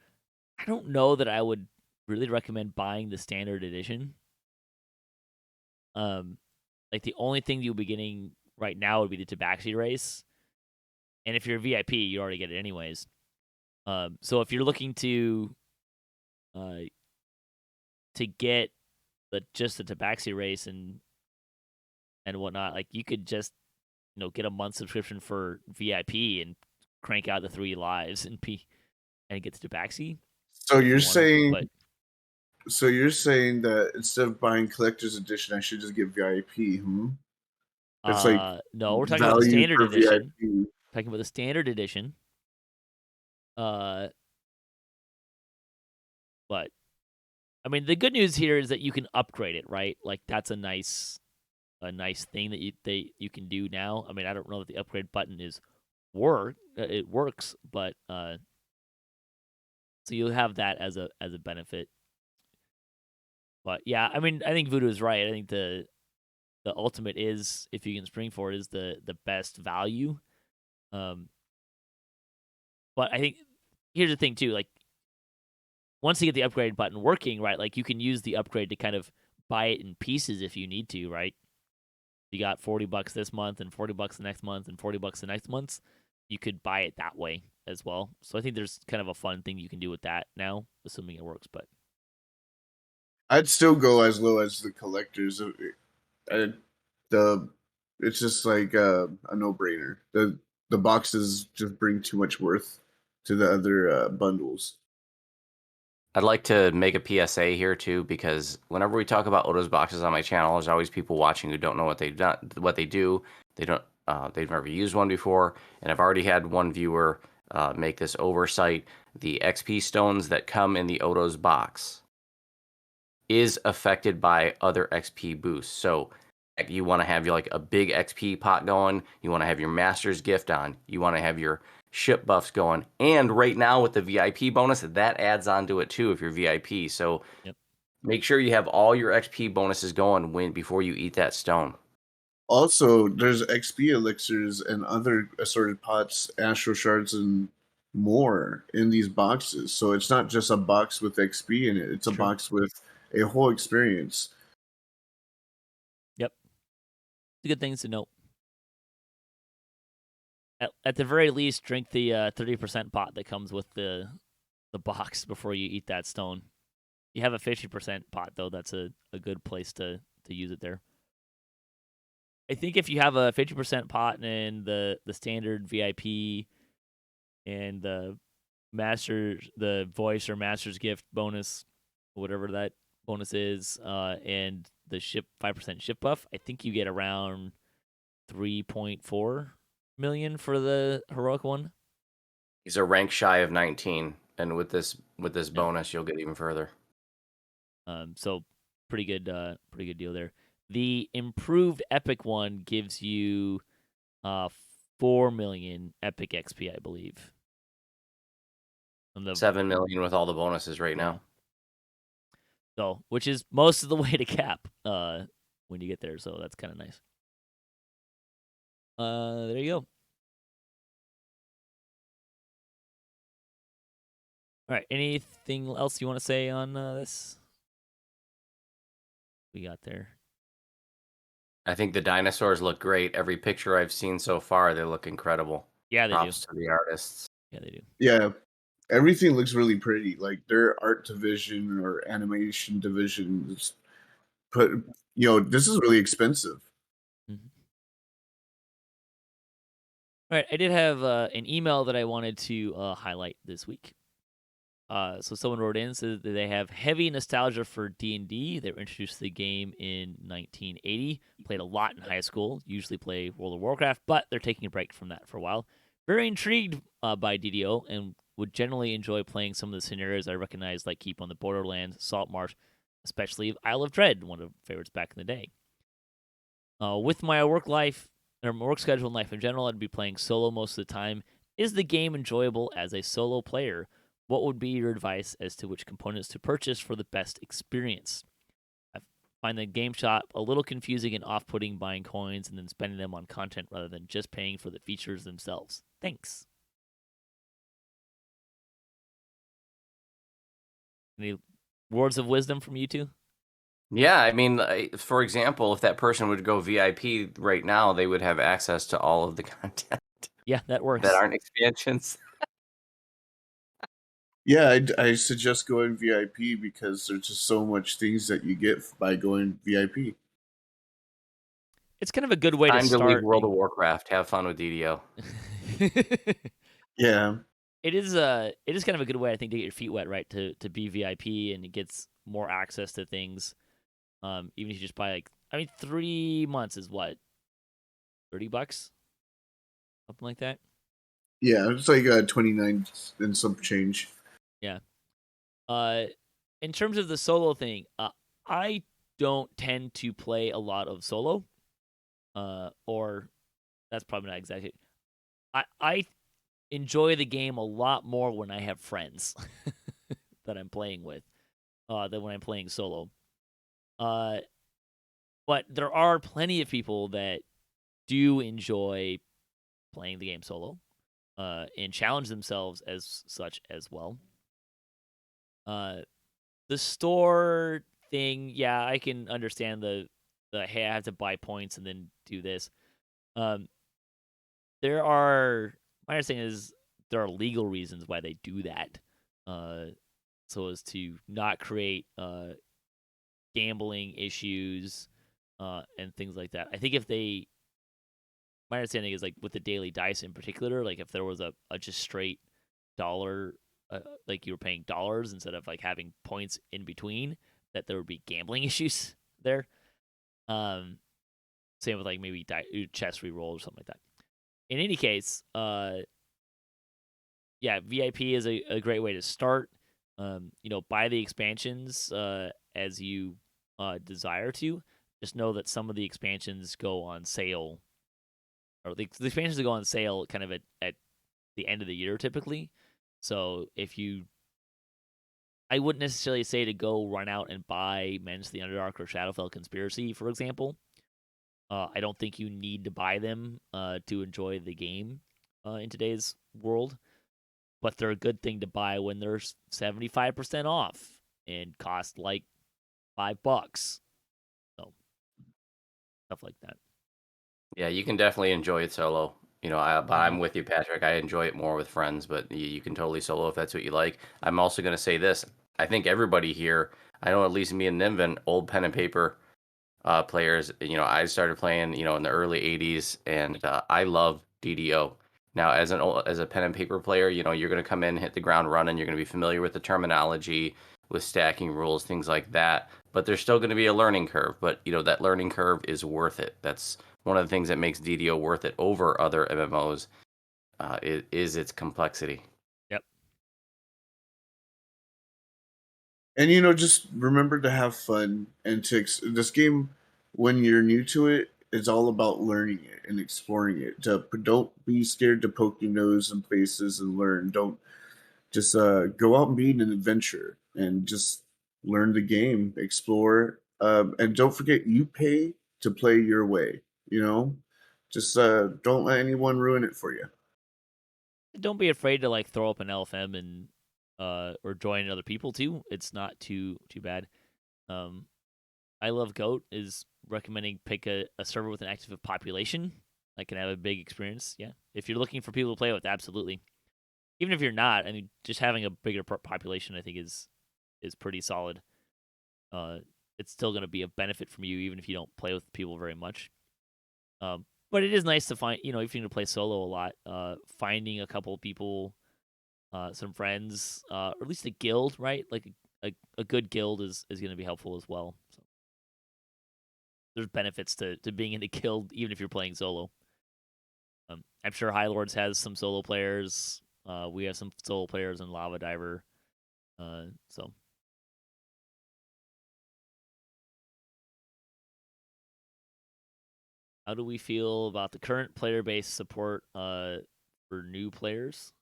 [SPEAKER 1] I don't know that I would really recommend buying the standard edition. Like the only thing you'll be getting right now would be the Tabaxi race, and if you're a VIP, you already get it anyways. So if you're looking to get just the Tabaxi race and whatnot, like you could just get a month subscription for VIP and crank out the 3 lives and get the Tabaxi.
[SPEAKER 2] So you're saying,
[SPEAKER 1] but
[SPEAKER 2] that instead of buying collector's edition, I should just get VIP? It's like
[SPEAKER 1] no, we're talking about the
[SPEAKER 2] value
[SPEAKER 1] standard
[SPEAKER 2] for
[SPEAKER 1] edition.
[SPEAKER 2] VIP.
[SPEAKER 1] Talking about the standard edition. But I mean, the good news here is that you can upgrade it, right? Like that's a nice thing that you can do now. I mean, I don't know that the upgrade button it works, but so you'll have that as a benefit. But yeah, I mean, I think Voodoo is right. I think the ultimate is, if you can spring for it, is the best value. But I think here's the thing too, like once you get the upgrade button working, right, like you can use the upgrade to kind of buy it in pieces if you need to, right? You got $40 this month and $40 the next month and $40 the next month. You could buy it that way as well. So I think there's kind of a fun thing you can do with that now, assuming it works. But
[SPEAKER 2] I'd still go as low as the collectors. It's just like a no-brainer. The boxes just bring too much worth to the other bundles.
[SPEAKER 3] I'd like to make a PSA here too, because whenever we talk about Odo's boxes on my channel, there's always people watching who don't know what they've done, what they do. They don't, they've never used one before, and I've already had one viewer make this oversight. The XP stones that come in the Odo's box is affected by other XP boosts. So you want to have like a big XP pot going. You want to have your Master's Gift on. You want to have your ship buffs going. And right now with the VIP bonus, that adds onto it too if you're VIP. So
[SPEAKER 1] Yep.
[SPEAKER 3] make sure you have all your XP bonuses going before you eat that stone.
[SPEAKER 2] Also, there's XP elixirs and other assorted pots, astral shards, and more in these boxes. So it's not just a box with XP in it; it's a
[SPEAKER 1] True.
[SPEAKER 2] box with a whole experience.
[SPEAKER 1] Yep. Good things to note. At the very least, drink the 30% pot that comes with the box before you eat that stone. You have a 50% pot though. That's a good place to use it there. I think if you have a 50% pot and the standard VIP and the voice or master's gift bonus, whatever that bonus is, and the 5% ship buff, I think you get around 3.4 million for the heroic one.
[SPEAKER 3] He's a rank shy of 19, and with this bonus, you'll get even further.
[SPEAKER 1] So pretty good deal there. The improved epic one gives you 4 million epic XP, I believe.
[SPEAKER 3] 7 million with all the bonuses right now.
[SPEAKER 1] So, which is most of the way to cap when you get there. So that's kind of nice. There you go. All right. Anything else you want to say on this? We got there.
[SPEAKER 3] I think the dinosaurs look great. Every picture I've seen so far, they look incredible.
[SPEAKER 1] Yeah, they
[SPEAKER 3] Props
[SPEAKER 1] do.
[SPEAKER 3] to the artists.
[SPEAKER 1] Yeah, they do.
[SPEAKER 2] Yeah, everything looks really pretty. Like their art division or animation division is put. This is really expensive.
[SPEAKER 1] Mm-hmm. All right, I did have an email that I wanted to highlight this week. So someone wrote in, said that they have heavy nostalgia for D&D. They were introduced to the game in 1980. Played a lot in high school. Usually play World of Warcraft, but they're taking a break from that for a while. Very intrigued by DDO and would generally enjoy playing some of the scenarios I recognize, like Keep on the Borderlands, Saltmarsh, especially Isle of Dread, one of the favorites back in the day. With my work schedule and life in general, I'd be playing solo most of the time. Is the game enjoyable as a solo player? What would be your advice as to which components to purchase for the best experience? I find the game shop a little confusing and off-putting, buying coins and then spending them on content rather than just paying for the features themselves. Thanks. Any words of wisdom from you two?
[SPEAKER 3] Yeah, I mean, for example, if that person would go VIP right now, they would have access to all of the content.
[SPEAKER 1] Yeah, that works.
[SPEAKER 3] That aren't expansions.
[SPEAKER 2] Yeah, I suggest going VIP because there's just so much things that you get by going VIP.
[SPEAKER 1] It's kind of a good way to start.
[SPEAKER 3] Time to leave World of Warcraft. Have fun with DDO.
[SPEAKER 2] Yeah.
[SPEAKER 1] It is kind of a good way, I think, to get your feet wet, right? To be VIP, and it gets more access to things. Even if you just buy 3 months is what, $30, something like that.
[SPEAKER 2] Yeah, it's like 29 and some change.
[SPEAKER 1] Yeah. In terms of the solo thing, I don't tend to play a lot of solo. Or that's probably not exactly. I enjoy the game a lot more when I have friends that I'm playing with, than when I'm playing solo. But there are plenty of people that do enjoy playing the game solo, and challenge themselves as such as well. The store thing, yeah, I can understand the hey, I have to buy points and then do this. There are, my understanding is there are legal reasons why they do that, so as to not create gambling issues and things like that. I think my understanding is with the daily dice in particular, if there was a just straight dollar, you were paying dollars instead of having points in between, that there would be gambling issues there. Same with maybe chess reroll or something like that. In any case, yeah, VIP is a great way to start. Buy the expansions as you desire to. Just know that some of the expansions go on sale, or the expansions that go on sale kind of at the end of the year typically. So I wouldn't necessarily say to go run out and buy Menace to the Underdark or Shadowfell Conspiracy, for example. I don't think you need to buy them to enjoy the game in today's world, but they're a good thing to buy when they're 75% off and cost like $5. So stuff like that.
[SPEAKER 3] Yeah, you can definitely enjoy it solo. But I'm with you, Patrick. I enjoy it more with friends, but you can totally solo if that's what you like. I'm also going to say this. I think everybody here, I know at least me and Nimvin, old pen and paper players. I started playing, in the early '80s, and I love DDO. Now, as a pen and paper player, you're going to come in, hit the ground running. You're going to be familiar with the terminology, with stacking rules, things like that. But there's still going to be a learning curve. But that learning curve is worth it. That's one of the things that makes DDO worth it over other MMOs. Is its complexity.
[SPEAKER 1] Yep.
[SPEAKER 2] And just remember to have fun and this game when you're new to it, it's all about learning it and exploring it. Don't be scared to poke your nose in places and learn. Don't just go out and be an adventure and just learn the game, explore, and don't forget you pay to play your way. Just don't let anyone ruin it for you.
[SPEAKER 1] Don't be afraid to like throw up an LFM and or join other people too. It's not too bad. I Love Goat is recommending pick a server with an active population. I can have a big experience. Yeah, if you're looking for people to play with, absolutely. Even if you're not, I mean, just having a bigger population, I think is pretty solid. Uh, it's still going to be a benefit from you, even if you don't play with people very much. But it is nice to find, if you need to play solo a lot, finding a couple of people, some friends, or at least a guild, right? Like a good guild is going to be helpful as well. So there's benefits to being in a guild, even if you're playing solo. I'm sure High Lords has some solo players. We have some solo players in Lava Diver. So how do we feel about the current player base support for new players?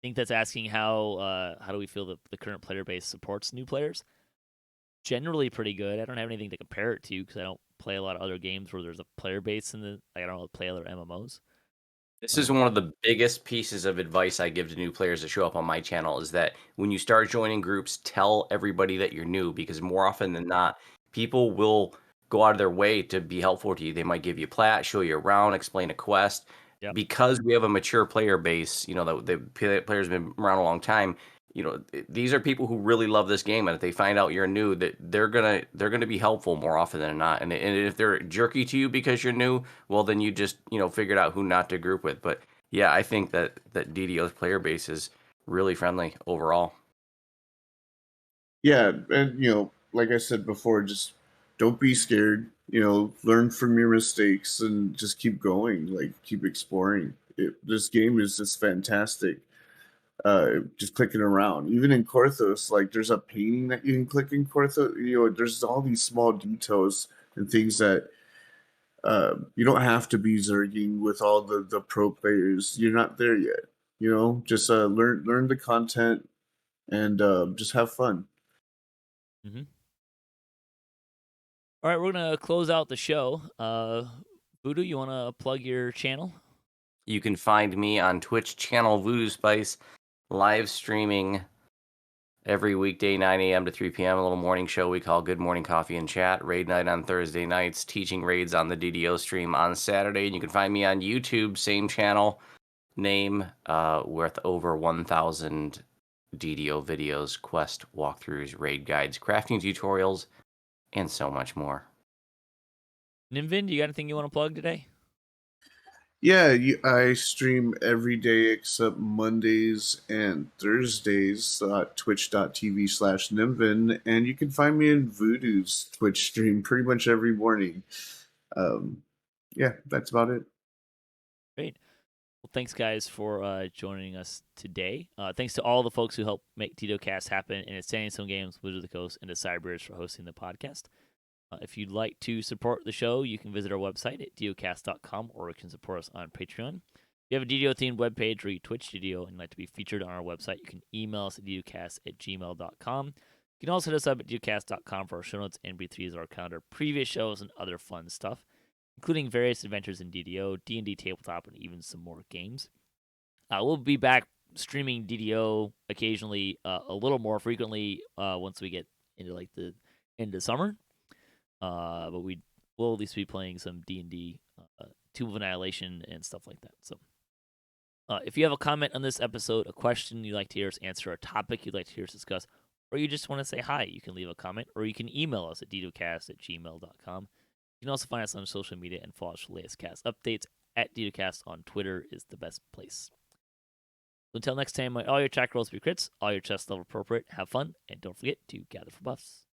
[SPEAKER 1] I think that's asking how do we feel that the current player base supports new players? Generally pretty good. I don't have anything to compare it to because I don't play a lot of other games where there's a player base I don't play other MMOs.
[SPEAKER 3] This is one of the biggest pieces of advice I give to new players that show up on my channel is that when you start joining groups, tell everybody that you're new because more often than not, people will go out of their way to be helpful to you. They might give you a plat, show you around, explain a quest.
[SPEAKER 1] Yep.
[SPEAKER 3] Because we have a mature player base, the players have been around a long time. These are people who really love this game, and if they find out you're new, that they're gonna be helpful more often than not. And if they're jerky to you because you're new, well, then you just figured out who not to group with. But yeah, I think that DDO's player base is really friendly overall.
[SPEAKER 2] Yeah, and like I said before, just don't be scared. Learn from your mistakes and just keep going. Like keep exploring. This game is just fantastic. Just clicking around. Even in Korthos, like there's a painting that you can click in Korthos. There's all these small details and things that you don't have to be zerging with all the pro players. You're not there yet. Just learn the content and just have fun.
[SPEAKER 1] Mm-hmm. All right, we're gonna close out the show. Voodoo, you want to plug your channel?
[SPEAKER 3] You can find me on Twitch channel Vooduspyce, live streaming every weekday 9 a.m. to 3 p.m. A little morning show we call Good Morning Coffee and Chat. Raid night on Thursday nights. Teaching raids on the DDO stream on Saturday. And you can find me on YouTube, same channel name, with over 1,000 DDO videos, quest walkthroughs, raid guides, crafting tutorials, and so much more.
[SPEAKER 1] Nimvind, you got anything you want to plug today?
[SPEAKER 2] Yeah, I stream every day except Mondays and Thursdays at twitch.tv/Nimvin, and you can find me in Voodoo's Twitch stream pretty much every morning. Yeah, that's about it.
[SPEAKER 1] Great. Well, thanks, guys, for joining us today. Thanks to all the folks who helped make DDOCast happen, and at Standing Stone Games, Wizards of the Coast, and to Cybridge for hosting the podcast. If you'd like to support the show, you can visit our website at DDOCast.com, or you can support us on Patreon. If you have a DDO-themed webpage or you Twitch DDO and you'd like to be featured on our website, you can email us at DDOcast@gmail.com. You can also hit us up at DDOcast.com for our show notes, MP3s, our calendar, previous shows, and other fun stuff, including various adventures in DDO, D&D tabletop, and even some more games. We'll be back streaming DDO occasionally, a little more frequently once we get into like the end of summer. But we'll at least be playing some D&D, Tomb of Annihilation, and stuff like that. So, if you have a comment on this episode, a question you'd like to hear us answer, a topic you'd like to hear us discuss, or you just want to say hi, you can leave a comment, or you can email us at DDOcast@gmail.com. You can also find us on social media and follow us for the latest cast updates. At DDOcast on Twitter is the best place. So until next time, all your attack rolls be crits, all your chest level appropriate, have fun, and don't forget to gather for buffs.